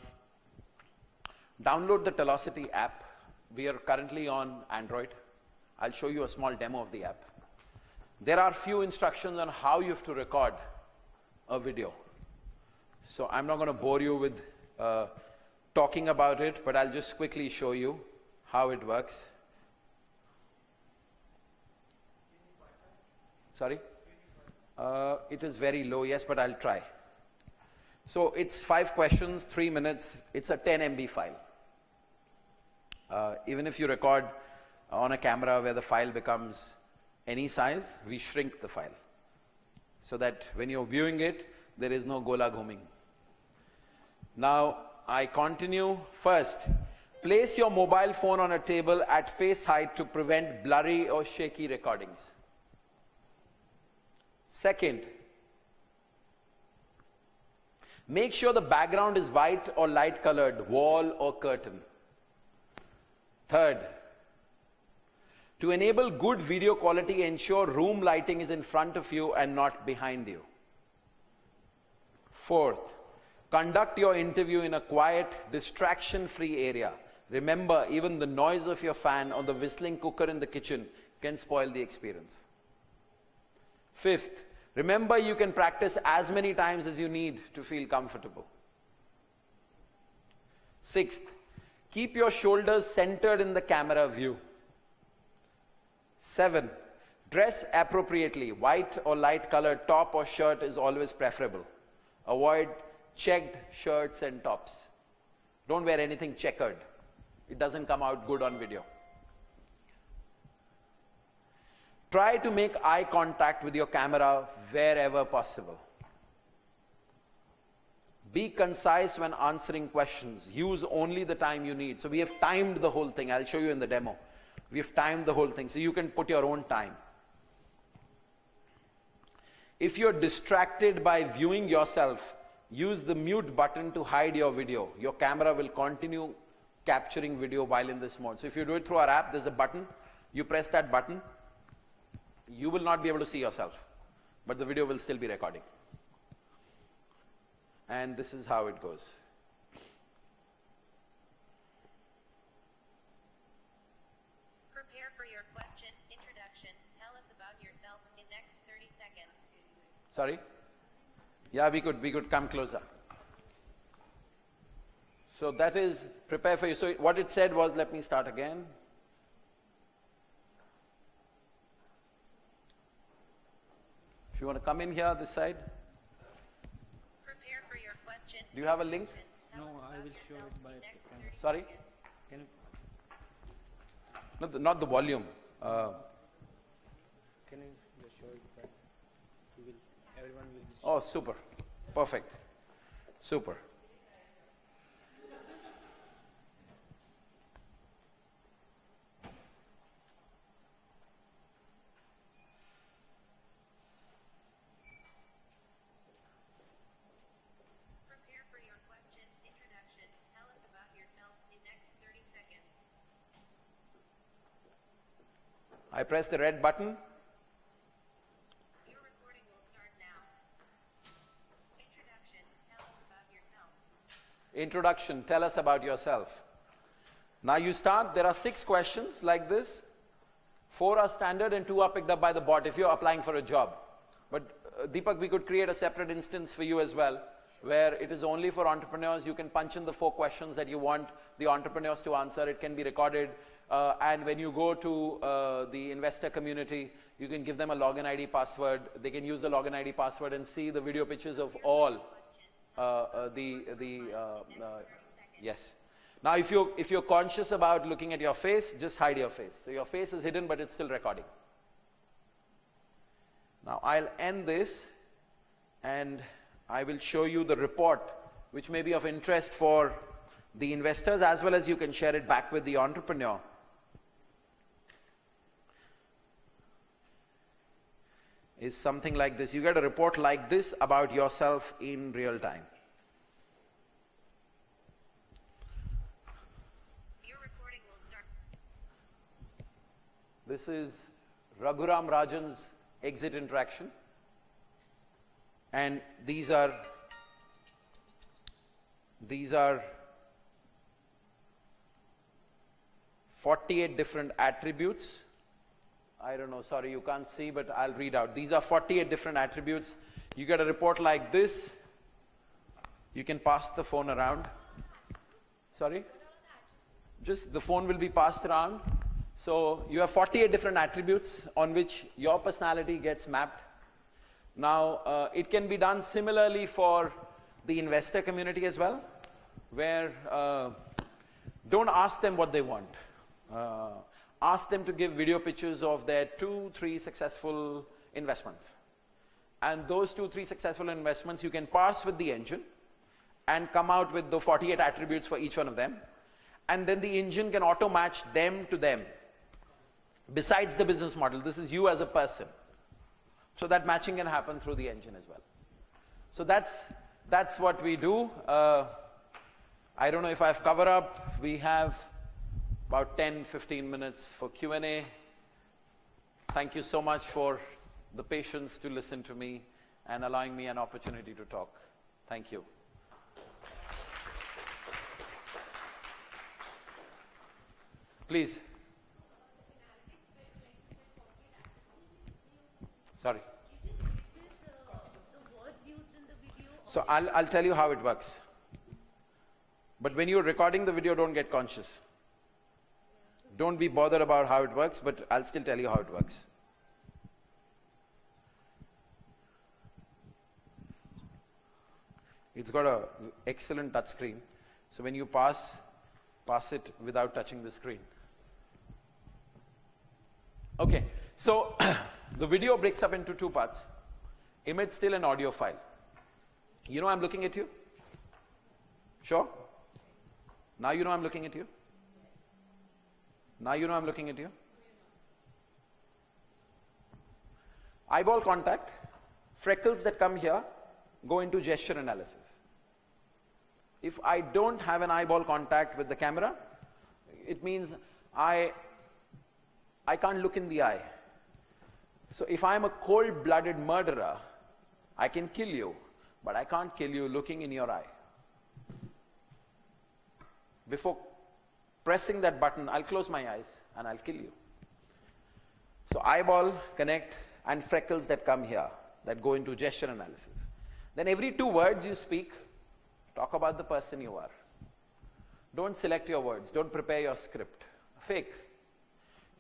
the Telocity app. We are currently on Android. I'll show you a small demo of the app. There are few instructions on how you have to record a video. So I'm not going to bore you with talking about it, but I'll just quickly show you how it works. Sorry? It is very low, yes, but I'll try. So it's 5 questions, 3 minutes. It's a 10 MB file. Even if you record on a camera where the file becomes any size, we shrink the file so that when you're viewing it, there is no gola ghuming. Now, I continue. First, place your mobile phone on a table at face height to prevent blurry or shaky recordings. Second, make sure the background is white or light colored, wall or curtain. Third, to enable good video quality, ensure room lighting is in front of you and not behind you. Fourth, conduct your interview in a quiet, distraction-free area. Remember, even the noise of your fan or the whistling cooker in the kitchen can spoil the experience. Fifth, remember you can practice as many times as you need to feel comfortable. Sixth, keep your shoulders centered in the camera view. 7, dress appropriately. White or light colored top or shirt is always preferable. Avoid checked shirts and tops. Don't wear anything checkered. It doesn't come out good on video. Try to make eye contact with your camera wherever possible. Be concise when answering questions. Use only the time you need. So we have timed the whole thing. I'll show you in the demo. We have timed the whole thing, so you can put your own time. If you're distracted by viewing yourself, use the mute button to hide your video. Your camera will continue capturing video while in this mode. So if you do it through our app, there's a button. You press that button. You will not be able to see yourself, but the video will still be recording. And this is how it goes. Prepare for your question. Introduction. Tell us about yourself in next 30 seconds. Sorry? Yeah, we could come closer. So that is prepare for you. So what it said was, let me start again. If you want to come in here, this side. Prepare for your question. Do you have a link? No, I will show it by camera. Sorry? Can you? Not the volume. Can you just show it that we will, everyone will be. Oh, super. Perfect. Super. Prepare for your question. Introduction. Tell us about yourself in next 30 seconds. I press the red button. Your recording will start now. Introduction. Tell us about yourself. Introduction. Tell us about yourself. Now you start. There are 6 questions like this. 4 are standard and 2 are picked up by the bot if you're applying for a job. But Deepak, we could create a separate instance for you as well, where it is only for entrepreneurs. You can punch in the 4 questions that you want the entrepreneurs to answer. It can be recorded. And when you go to the investor community, you can give them a login ID password. They can use the login ID password and see the video pictures of all yes. Now, if you're conscious about looking at your face, just hide your face. So your face is hidden, but it's still recording. Now, I'll end this, and I will show you the report, which may be of interest for the investors, as well as you can share it back with the entrepreneur. Is something like this. You get a report like this about yourself in real time. Your recording will start. This is Raghuram Rajan's exit interaction. And these are 48 different attributes. I don't know, sorry, you can't see, but I'll read out. These are 48 different attributes. You get a report like this. You can pass the phone around. Sorry? Just the phone will be passed around. So you have 48 different attributes on which your personality gets mapped. Now, it can be done similarly for the investor community as well, where don't ask them what they want. Ask them to give video pictures of their 2-3 successful investments. And those 2-3 successful investments you can parse with the engine and come out with the 48 attributes for each one of them. And then the engine can auto-match them to them. Besides the business model, this is you as a person. So that matching can happen through the engine as well. So that's what we do. I don't know if I've covered up. We have about 10-15 minutes for Q&A. Thank you so much for the patience to listen to me and allowing me an opportunity to talk. Thank you. Please. Sorry. So I'll tell you how it works. But when you're recording the video, don't get conscious. Don't be bothered about how it works, but I'll still tell you how it works. It's got an excellent touch screen. So when you pass it without touching the screen. Okay, so the video breaks up into 2 parts. Image still and audio file. You know I'm looking at you? Sure? Now you know I'm looking at you? Now you know I'm looking at you? Eyeball contact, freckles that come here go into gesture analysis. If I don't have an eyeball contact with the camera, it means I can't look in the eye. So if I'm a cold-blooded murderer, I can kill you, but I can't kill you looking in your eye. Before pressing that button, I'll close my eyes and I'll kill you. So eyeball, connect, and freckles that come here, that go into gesture analysis. Then every 2 words you speak, talk about the person you are. Don't select your words. Don't prepare your script. Fake.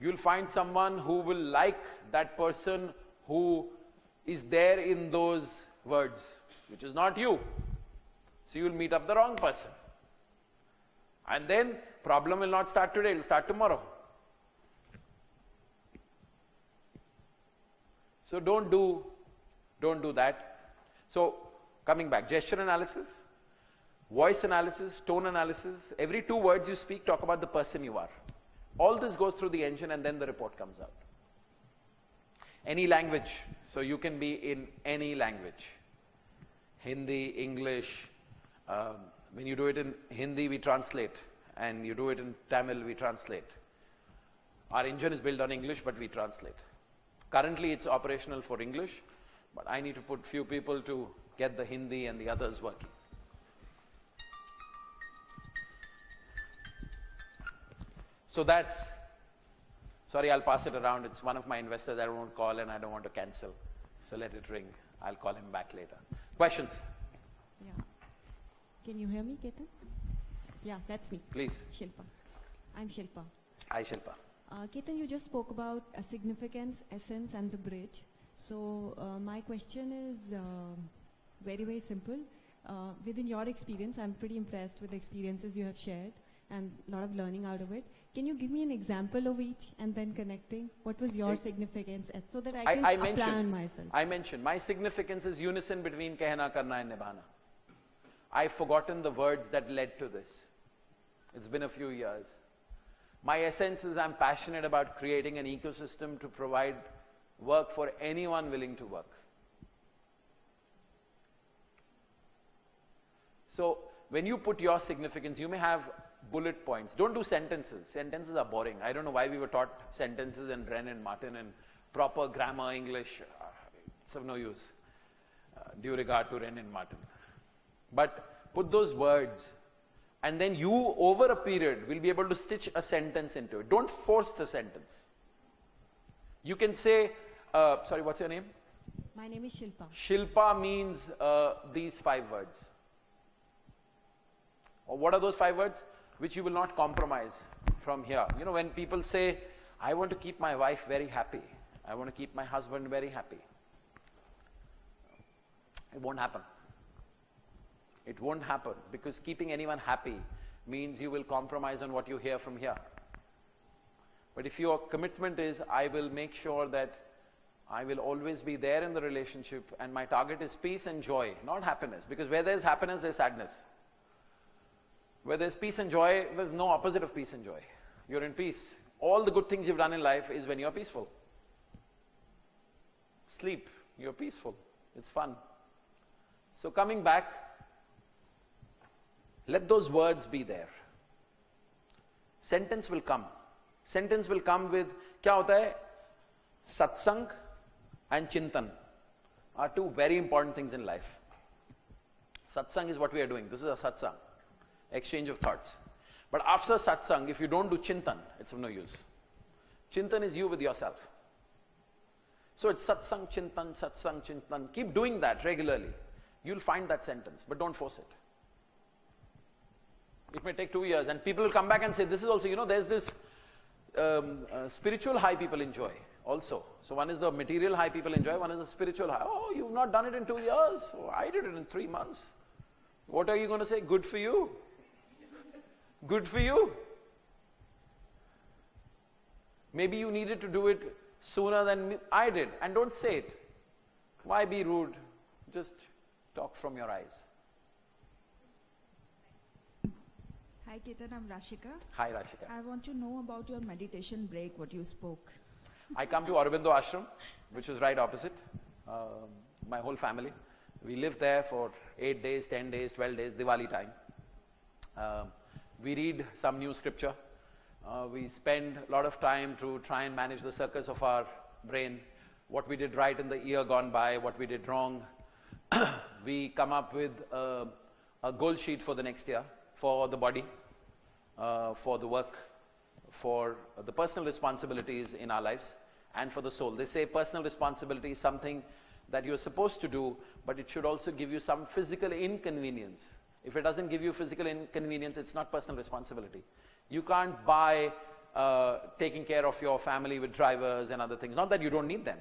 You'll find someone who will like that person who is there in those words, which is not you. So you'll meet up the wrong person. And then problem will not start today, it will start tomorrow. So don't do that. So coming back, gesture analysis, voice analysis, tone analysis, every 2 words you speak, talk about the person you are. All this goes through the engine and then the report comes out. Any language, so you can be in any language. Hindi, English, when you do it in Hindi, we translate, and you do it in Tamil, we translate. Our engine is built on English, but we translate. Currently, it's operational for English, but I need to put few people to get the Hindi and the others working. So that's, sorry, I'll pass it around. It's one of my investors I don't want to call and I don't want to cancel. So let it ring. I'll call him back later. Questions? Yeah. Can you hear me, Ketan? Yeah, that's me. Please. Shilpa. I'm Shilpa. Hi, Shilpa. Ketan, you just spoke about significance, essence, and the bridge. So my question is very, very simple. Within your experience, I'm pretty impressed with the experiences you have shared and a lot of learning out of it. Can you give me an example of each and then connecting? What was your significance so that I can apply on myself? I mentioned my significance is unison between kehna, karna and nibhana. I've forgotten the words that led to this. It's been a few years. My essence is I'm passionate about creating an ecosystem to provide work for anyone willing to work. So when you put your significance, you may have bullet points. Don't do sentences. Sentences are boring. I don't know why we were taught sentences in Wren and Martin and proper grammar English. It's of no use. Due regard to Wren and Martin. But put those words, and then you, over a period, will be able to stitch a sentence into it. Don't force the sentence. You can say, sorry, what's your name? My name is Shilpa. Shilpa means these 5 words. Or what are those 5 words? Which you will not compromise from here. You know, when people say, I want to keep my wife very happy, I want to keep my husband very happy, it won't happen. It won't happen, because keeping anyone happy means you will compromise on what you hear from here. But if your commitment is, I will make sure that I will always be there in the relationship and my target is peace and joy, not happiness, because where there's happiness, there's sadness. Where there's peace and joy, there's no opposite of peace and joy. You're in peace. All the good things you've done in life is when you're peaceful. Sleep, you're peaceful. It's fun. So coming back, let those words be there. Sentence will come. Sentence will come with, kya hota hai? Satsang and Chintan are 2 very important things in life. Satsang is what we are doing. This is a satsang. Exchange of thoughts. But after satsang, if you don't do chintan, it's of no use. Chintan is you with yourself. So it's satsang, chintan. Keep doing that regularly. You'll find that sentence, but don't force it. It may take 2 years, and people will come back and say, this is also, you know, there's this spiritual high people enjoy also. So one is the material high people enjoy, one is the spiritual high. Oh, you've not done it in 2 years. Oh, I did it in 3 months. What are you going to say? Good for you. Good for you. Maybe you needed to do it sooner than I did, and don't say it. Why be rude? Just talk from your eyes. Hi Ketan, I'm Rashika. Hi Rashika. I want to know about your meditation break, what you spoke. I come to Aurobindo Ashram, which is right opposite. My whole family. We live there for 8 days, 10 days, 12 days, Diwali time. We read some new scripture. We spend a lot of time to try and manage the circus of our brain, what we did right in the year gone by, what we did wrong. We come up with a goal sheet for the next year, for the body, for the work, for the personal responsibilities in our lives, and for the soul. They say personal responsibility is something that you're supposed to do, but it should also give you some physical inconvenience. If it doesn't give you physical inconvenience, it's not personal responsibility. You can't buy taking care of your family with drivers and other things. Not that you don't need them,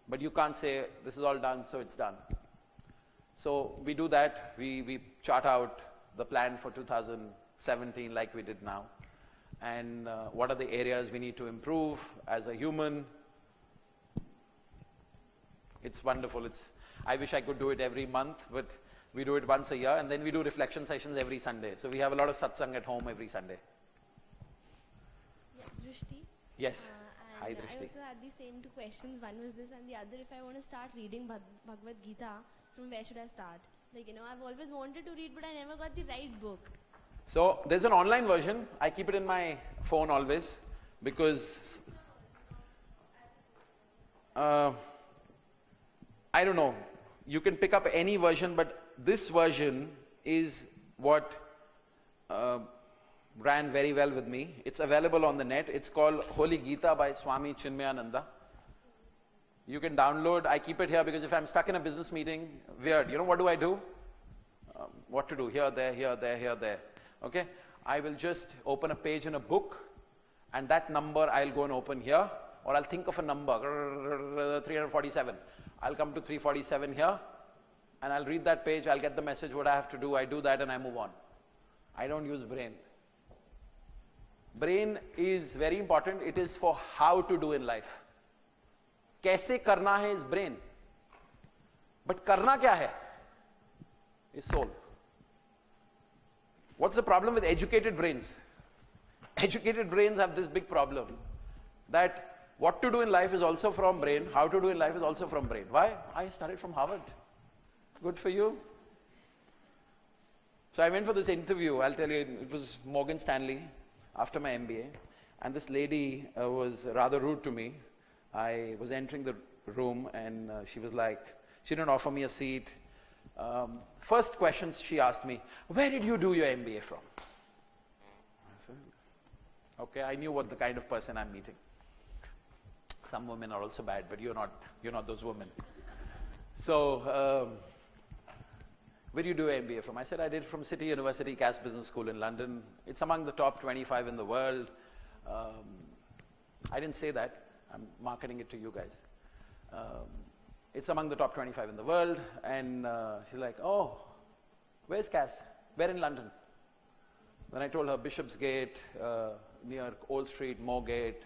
but you can't say, this is all done, so it's done. So we do that. We chart out the plan for 2017 like we did now. And what are the areas we need to improve as a human, It's wonderful. I wish I could do it every month, but we do it once a year, and then we do reflection sessions every Sunday. So we have a lot of satsang at home every Sunday. Yeah, Drishti. Yes. Hi, And Drishti. I also had the same two questions. One was this, and the other, if I want to start reading Bhagavad Gita, from where should I start? I've always wanted to read, but I never got the right book. So there's an online version. I keep it in my phone always because I don't know. You can pick up any version, but this version is what ran very well with me. It's available on the net. It's called Holy Gita by Swami Chinmayananda. You can download. I keep it here because if I'm stuck in a business meeting, weird. What do I do? What to do? Here, there, here, there, here, there. Okay? I will just open a page in a book, and that number I'll go and open here, or I'll think of a number, 347. I'll come to 347 here, and I'll read that page, I'll get the message, what I have to do, I do that, and I move on. I don't use brain. Brain is very important. It is for how to do in life. कैसे करना है is brain. But करना क्या है? Is soul. What's the problem with educated brains? Educated brains have this big problem that what to do in life is also from brain, how to do in life is also from brain. Why? I studied from Harvard. Good for you. So I went for this interview. I'll tell you, it was Morgan Stanley after my MBA. And this lady was rather rude to me. I was entering the room and she was like, she didn't offer me a seat. First question she asked me, where did you do your MBA from? I said, okay, I knew what the kind of person I'm meeting. Some women are also bad, but you're not those women. So, where do you do your MBA from? I said, I did from City University, Cass Business School in London. It's among the top 25 in the world. I didn't say that. I'm marketing it to you guys. It's among the top 25 in the world. And she's like, oh, where's Cass? Where in London? Then I told her Bishopsgate, near Old Street, Moorgate.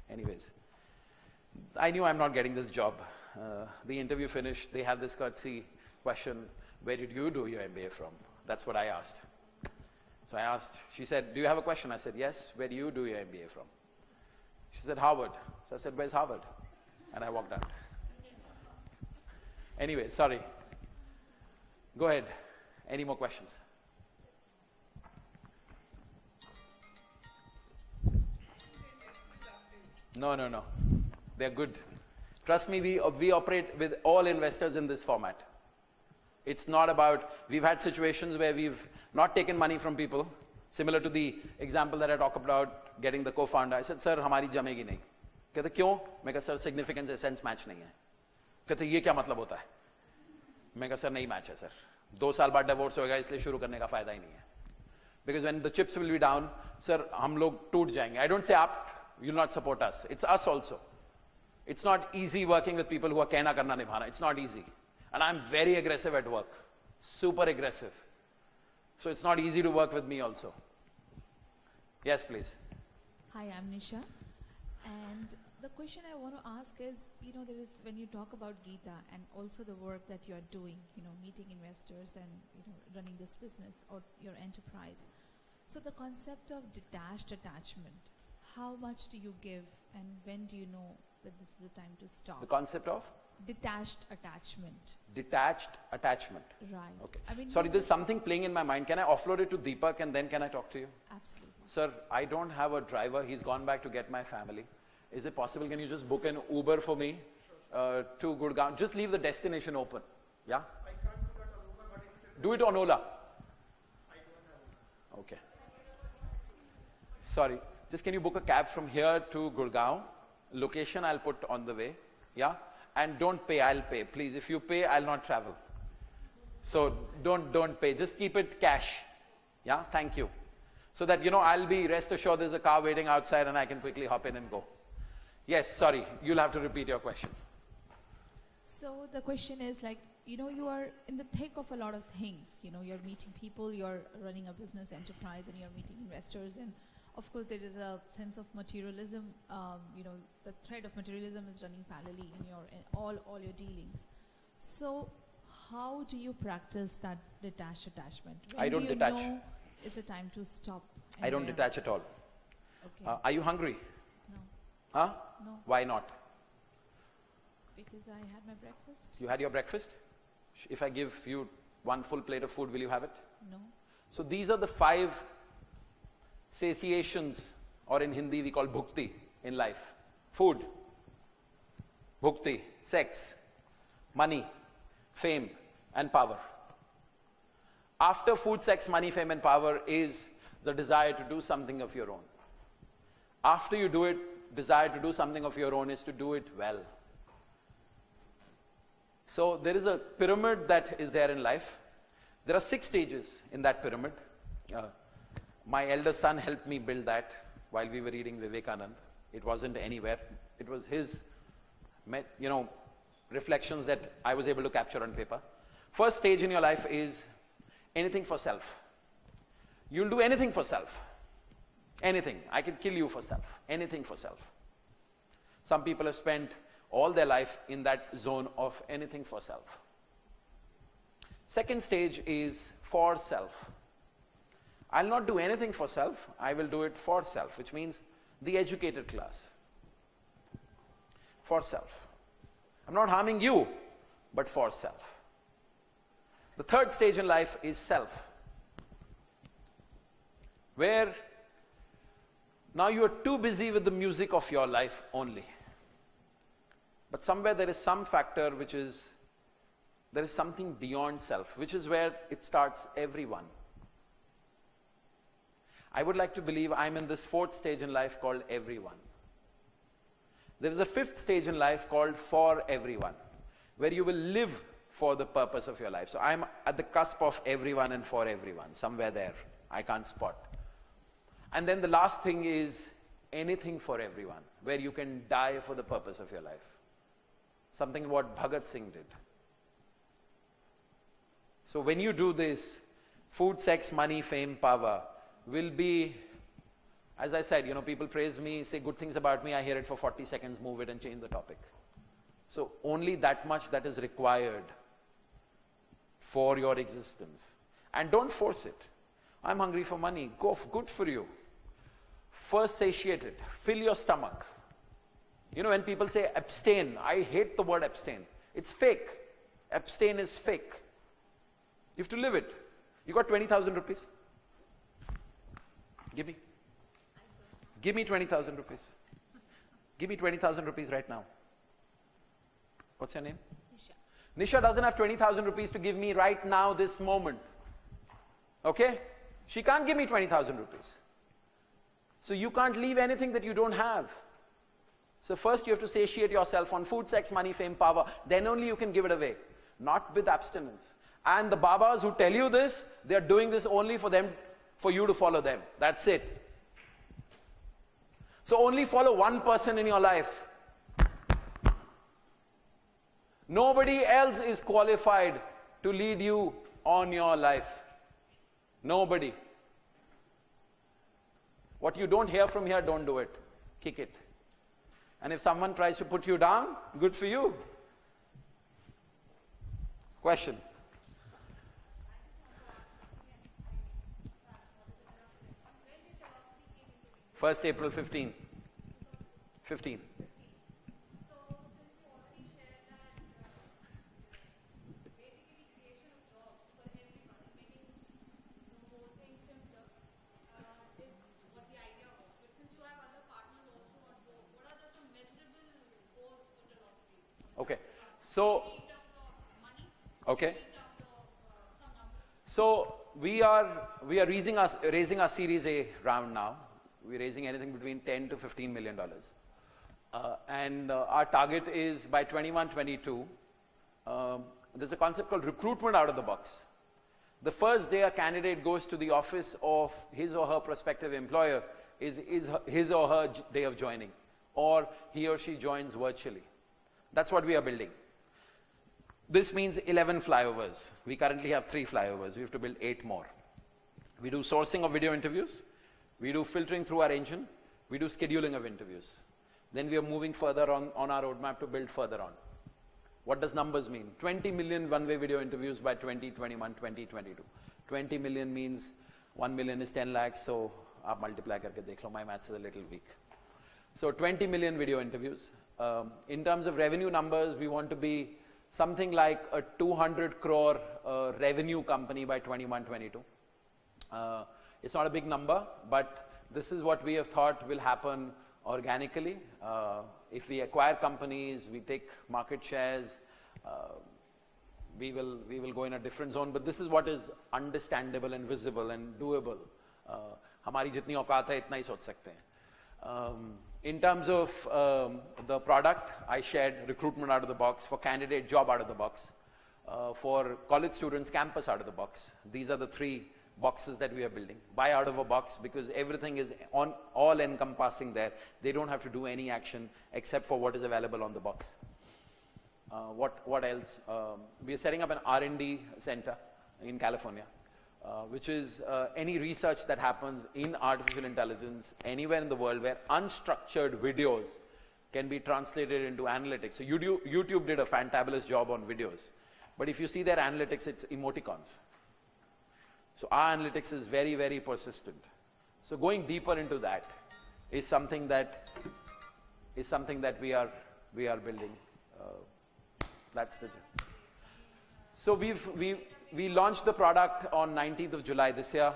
Anyways, I knew I'm not getting this job. The interview finished. They had this courtesy question, where did you do your MBA from? That's what I asked. So I asked, she said, do you have a question? I said, yes, where do you do your MBA from? She said, Harvard. So I said, where's Harvard? And I walked out. Anyway, sorry. Go ahead. Any more questions? No. They're good. Trust me, we operate with all investors in this format. It's not about, we've had situations where we've not taken money from people, similar to the example that I talked about getting the co-founder. I said, sir, हमारी जमेगी नहीं. कहते क्यों? मैं कहा sir significance essence match नहीं है. कहते ये क्या मतलब होता है? मैं कहा सर नहीं मैच है सर. 2 साल बाद डिवोर्स होगा इसलिए शुरू करने का फायदा ही नहीं है. Because when the chips will be down, sir, हम लोग टूट जाएंगे. I don't say आप, you'll not support us. It's us also. It's not easy working with people who are कहना करना निभाना. It's not easy. And I'm very aggressive at work. Super aggressive. So it's not easy to work with me also. Yes, please. Hi, I'm Nisha. And the question I want to ask is, there is, when you talk about Gita and also the work that you're doing, meeting investors and, running this business or your enterprise. So the concept of detached attachment, how much do you give and when do you know that this is the time to stop? The concept of? Detached attachment. Detached attachment. Right. Okay. I mean, sorry, there's something playing in my mind. Can I offload it to Deepak and then can I talk to you? Absolutely. Sir, I don't have a driver. He's gone back to get my family. Is it possible? Can you just book an Uber for me to Gurgaon? Just leave the destination open. Yeah? I can't do that on Uber, but if you Do it on Ola. I don't have Uber. Okay. Sorry. Just can you book a cab from here to Gurgaon? Location I'll put on the way. Yeah? And don't pay, I'll pay. Please, if you pay, I'll not travel. So don't pay. Just keep it cash. Yeah? Thank you. So that, I'll be rest assured there's a car waiting outside and I can quickly hop in and go. Yes, sorry. You'll have to repeat your question. So the question is you are in the thick of a lot of things. You're meeting people, you're running a business enterprise and you're meeting investors and of course, there is a sense of materialism. The thread of materialism is running parallelly in your all your dealings. So, how do you practice that detached attachment? When I don't do you detach. know it's a time to stop? I don't where? detach at all. Okay. Are you hungry? No, Huh? no, Why not? because I had my breakfast. You had your breakfast? If I give you one full plate of food, will you have it? No. So these are the 5 satiations, or in Hindi we call bhukti in life. Food, bhukti, sex, money, fame and power. After food, sex, money, fame and power is the desire to do something of your own. After you do it, desire to do something of your own is to do it well. So there is a pyramid that is there in life. There are 6 stages in that pyramid. My elder son helped me build that while we were reading Vivekanand. It wasn't anywhere. It was his, reflections that I was able to capture on paper. First stage in your life is anything for self. You'll do anything for self. Anything. I can kill you for self. Anything for self. Some people have spent all their life in that zone of anything for self. Second stage is for self. I'll not do anything for self, I will do it for self, which means the educated class. For self. I'm not harming you, but for self. The third stage in life is self, where now you are too busy with the music of your life only. But somewhere there is some factor which is, there is something beyond self, which is where it starts everyone. I would like to believe I'm in this 4th stage in life called everyone. There is a 5th stage in life called for everyone, where you will live for the purpose of your life. So I'm at the cusp of everyone and for everyone, somewhere there. I can't spot. And then the last thing is anything for everyone, where you can die for the purpose of your life. Something what Bhagat Singh did. So when you do this, food, sex, money, fame, power will be, as I said, people praise me, say good things about me, I hear it for 40 seconds, move it and change the topic. So only that much that is required for your existence. And don't force it. I'm hungry for money. Good for you. First satiate it. Fill your stomach. When people say abstain, I hate the word abstain. It's fake. Abstain is fake. You have to live it. You got 20,000 rupees? Give me. Give me 20,000 rupees. Give me 20,000 rupees right now. What's your name? Nisha. Nisha doesn't have 20,000 rupees to give me right now, this moment. Okay? She can't give me 20,000 rupees. So you can't leave anything that you don't have. So first you have to satiate yourself on food, sex, money, fame, power. Then only you can give it away. Not with abstinence. And the Babas who tell you this, they are doing this only for you to follow them. That's it. So only follow one person in your life. Nobody else is qualified to lead you on your life. Nobody. What you don't hear from here, don't do it. Kick it. And if someone tries to put you down, good for you. Question. First April 15. 15. Okay. So, okay. So we are raising our Series A round now. We're raising anything between 10 to 15 million dollars, and our target is by 21-22. There's a concept called recruitment out of the box. The first day a candidate goes to the office of his or her prospective employer is his or her day of joining, or he or she joins virtually. That's what we are building. This means 11 flyovers. We currently have 3 flyovers. We have to build 8 more. We do sourcing of video interviews. We do filtering through our engine. We do scheduling of interviews. Then we are moving further on our roadmap to build further on. What does numbers mean? 20 million one-way video interviews by 2021, 2022. 20 million means 1 million is 10 lakhs, so aap multiply karke dekh lo, my maths is a little weak. So 20 million video interviews. In terms of revenue numbers, we want to be something like a 200 crore revenue company by 21, 22. It's not a big number, but this is what we have thought will happen organically. If we acquire companies, we take market shares, we will go in a different zone, but this is what is understandable and visible and doable. हमारी जितनी औकात है इतना ही सोच सकते हैं. In terms of the product, I shared recruitment out of the box, for candidate job out of the box, for college students campus out of the box. These are the three boxes that we are building. Buy out of a box, because everything is all encompassing there. They don't have to do any action except for what is available on the box. What else? We are setting up an R&D center in California, which is any research that happens in artificial intelligence anywhere in the world where unstructured videos can be translated into analytics. So YouTube did a fantabulous job on videos, but if you see their analytics, it's emoticons. So our analytics is very, very persistent. So going deeper into that is something that we are building. That's the. So we launched the product on 19th of July this year.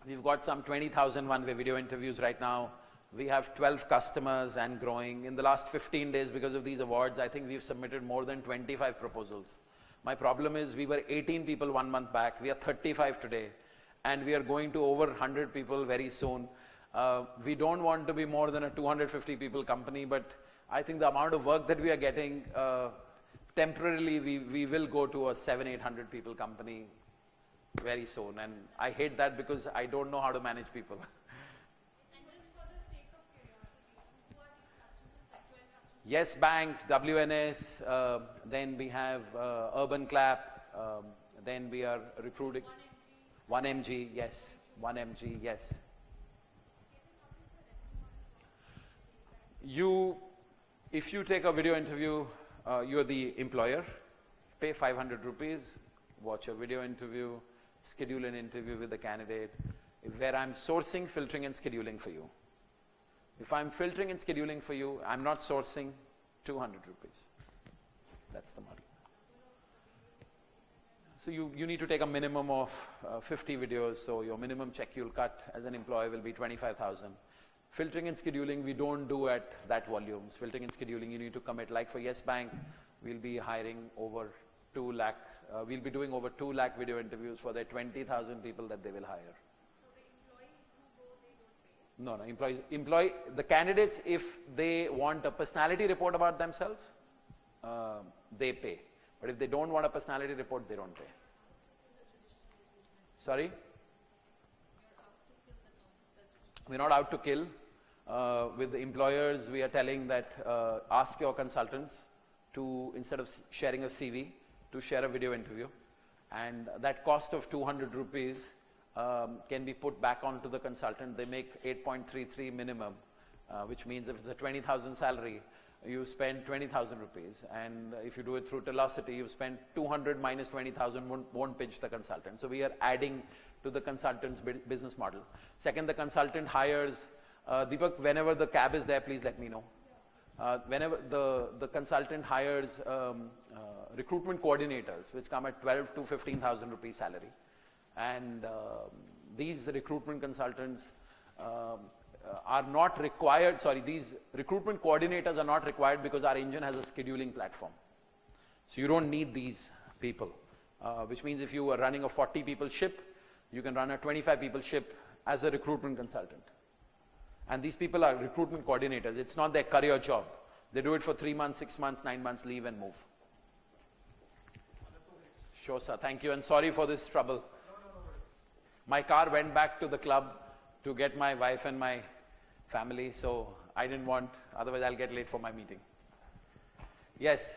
We've got some 20,000 one-way video interviews right now. We have 12 customers and growing. In the last 15 days, because of these awards, I think we've submitted more than 25 proposals. My problem is we were 18 people 1 month back. We are 35 today, and we are going to over 100 people very soon. We don't want to be more than a 250 people company, but I think the amount of work that we are getting, temporarily we will go to a 700-800 people company very soon. And I hate that because I don't know how to manage people. And just for the sake of curiosity, who are these customers, like 12 customers? Yes Bank, WNS, then we have Urban Clap, then we are recruiting 1MG, yes, 1MG, yes. If you take a video interview, you're the employer, pay 500 rupees, watch a video interview, schedule an interview with the candidate, where I'm sourcing, filtering and scheduling for you. If I'm filtering and scheduling for you, I'm not sourcing 200 rupees. That's the model. So you need to take a minimum of 50 videos, so your minimum check you'll cut as an employee will be 25,000. Filtering and scheduling, we don't do at that volumes. Filtering and scheduling, you need to commit. Like for Yes Bank, we'll be hiring over 2 lakh, we'll be doing over 2 lakh video interviews for their 20,000 people that they will hire. No, the candidates, if they want a personality report about themselves, they pay. But if they don't want a personality report, they don't pay. Sorry? We're not out to kill. With the employers, we are telling that ask your consultants to, instead of sharing a CV, to share a video interview. And that cost of 200 rupees can be put back onto the consultant. They make 8.33 minimum, which means if it's a 20,000 salary, you spend 20,000 rupees. And if you do it through Telocity, you've spent 200 minus 20,000 won't pinch the consultant. So we are adding to the consultant's business model. Second, the consultant hires, Deepak, whenever the cab is there, please let me know. Whenever the consultant hires recruitment coordinators, which come at 12 to 15,000 rupees salary. And these recruitment consultants are not required, these recruitment coordinators are not required because our engine has a scheduling platform. So you don't need these people, which means if you are running a 40 people ship, you can run a 25 people ship as a recruitment consultant. And these people are recruitment coordinators. It's not their career job. They do it for 3 months, 6 months, 9 months, leave and move. Sure, sir. Thank you. And sorry for this trouble. My car went back to the club to get my wife and my family, so I didn't want, otherwise I'll get late for my meeting. Yes.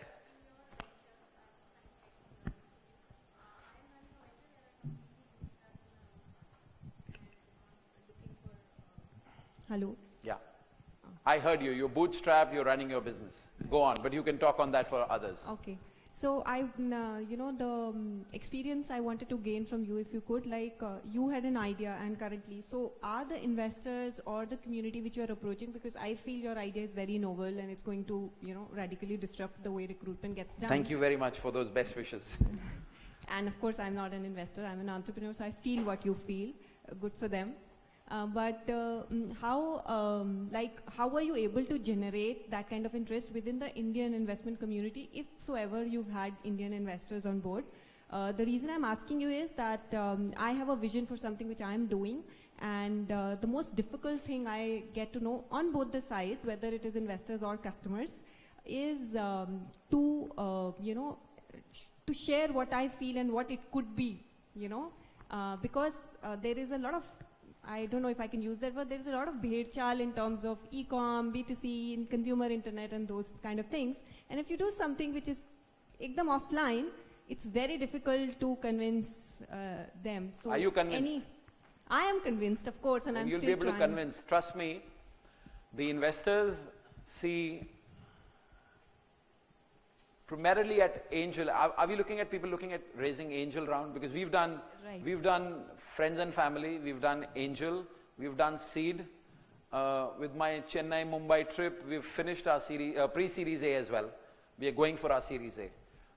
Hello. Yeah. I heard you. You're bootstrapped, you're running your business. Go on, but you can talk on that for others. Okay. So the experience I wanted to gain from you, if you could, you had an idea and currently, so are the investors or the community which you are approaching, because I feel your idea is very novel and it's going to, radically disrupt the way recruitment gets done. Thank you very much for those best wishes. And of course, I'm not an investor, I'm an entrepreneur, so I feel what you feel. Good for them. How are you able to generate that kind of interest within the Indian investment community, if so ever you've had Indian investors on board? The reason I'm asking you is that I have a vision for something which I'm doing, and the most difficult thing I get to know on both the sides, whether it is investors or customers, is to share what I feel and what it could be, because there is a lot of, I don't know if I can use that word, there is a lot of bhed chal in terms of e-com, B2C, in consumer internet and those kind of things. And if you do something which is ekdam offline, it's very difficult to convince them. So are you convinced? I am convinced, of course, and I'm you'll still be able trying. to convince. Trust me, the investors see primarily at angel. Are we looking at people looking at raising angel round? Because we've done friends and family, we've done angel, we've done seed. With my Chennai Mumbai trip, we've finished our series, pre-series A as well. We are going for our series A.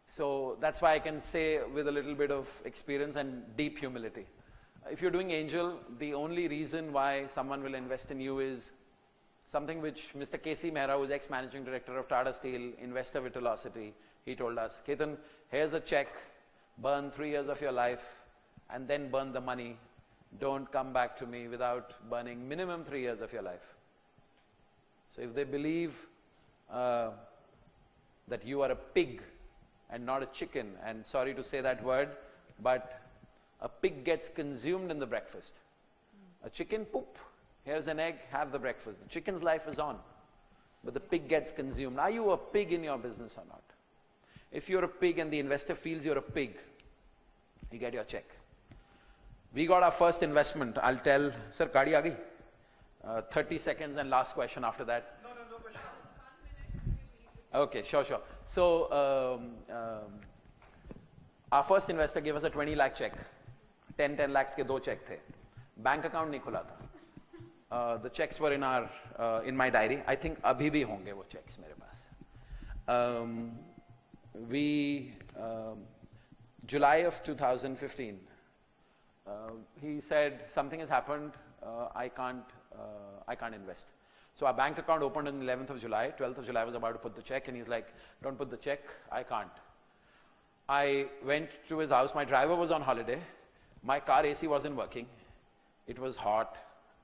So that's why I can say with a little bit of experience and deep humility. If you're doing angel, the only reason why someone will invest in you is something which Mr. K.C. Mehra, who's ex-managing director of Tata Steel, investor with Telocity, he told us, Ketan, here's a check, burn 3 years of your life, and then burn the money. Don't come back to me without burning minimum 3 years of your life. So if they believe that you are a pig and not a chicken, and sorry to say that word, but a pig gets consumed in the breakfast. A chicken, poop. Here's an egg, have the breakfast. The chicken's life is on, but the pig gets consumed. Are you a pig in your business or not? If you're a pig and the investor feels you're a pig, you get your check. We got our first investment. I'll tell, sir, gaadi aa gayi? 30 seconds and last question after that. No question. Okay, sure. So, our first investor gave us a 20 lakh check. 10 lakhs ke do check the. Bank account nahi khula tha. The checks were in my diary. I think abhi bhi honge wo checks mere paas. July of 2015, he said something has happened. I can't invest. So our bank account opened on the 11th of July. 12th of July I was about to put the check, and he's like, "Don't put the check. I can't." I went to his house. My driver was on holiday. My car AC wasn't working. It was hot.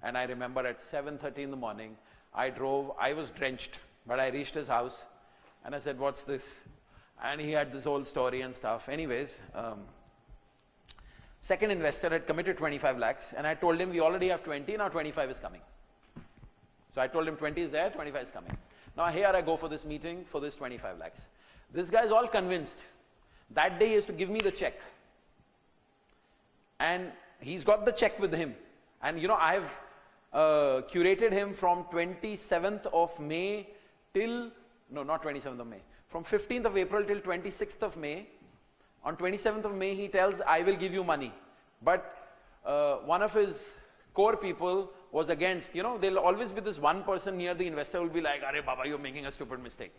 And I remember at 7:30 in the morning, I drove. I was drenched, but I reached his house. And I said, "What's this?" And he had this whole story and stuff. Anyways, second investor had committed 25 lakhs. And I told him, we already have 20, now 25 is coming. So I told him 20 is there, 25 is coming. Now here I go for this meeting for this 25 lakhs. This guy is all convinced. That day he has to give me the check. And he's got the check with him. And I've curated him from 27th of May till, no, not 27th of May. From 15th of April till 26th of May. On 27th of May, he tells, I will give you money. But one of his core people was against, there'll always be this one person near the investor who will be like, "Arey Baba, you're making a stupid mistake."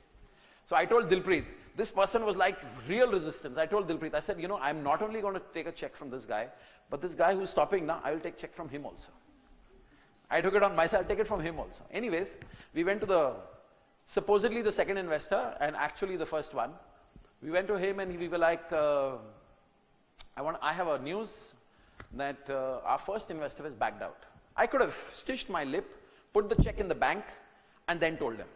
So I told Dilpreet, this person was like real resistance. I told Dilpreet, I said, I'm not only going to take a check from this guy, but this guy who's stopping now, I will take check from him also. I took it on myself, I'll take it from him also. Anyways, we went to supposedly the second investor and actually the first one. We went to him and we were like, I have a news that our first investor has backed out. I could have stitched my lip, put the check in the bank, and then told him.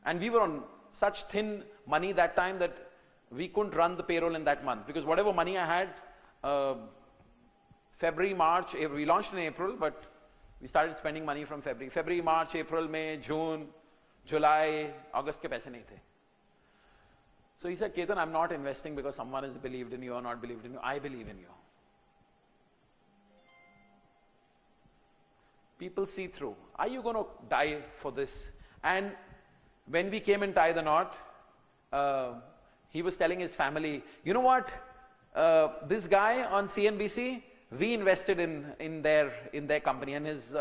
And we were on such thin money that time that we couldn't run the payroll in that month, because whatever money I had, February, March, we launched in April, but we started spending money from February. February, March, April, May, June, July, August ke paise nahi the. So he said, Ketan, I'm not investing because someone has believed in you or not believed in you. I believe in you. People see through. Are you going to die for this? And when we came and tie the knot, he was telling his family, you know what? This guy on CNBC, we invested in their company, and his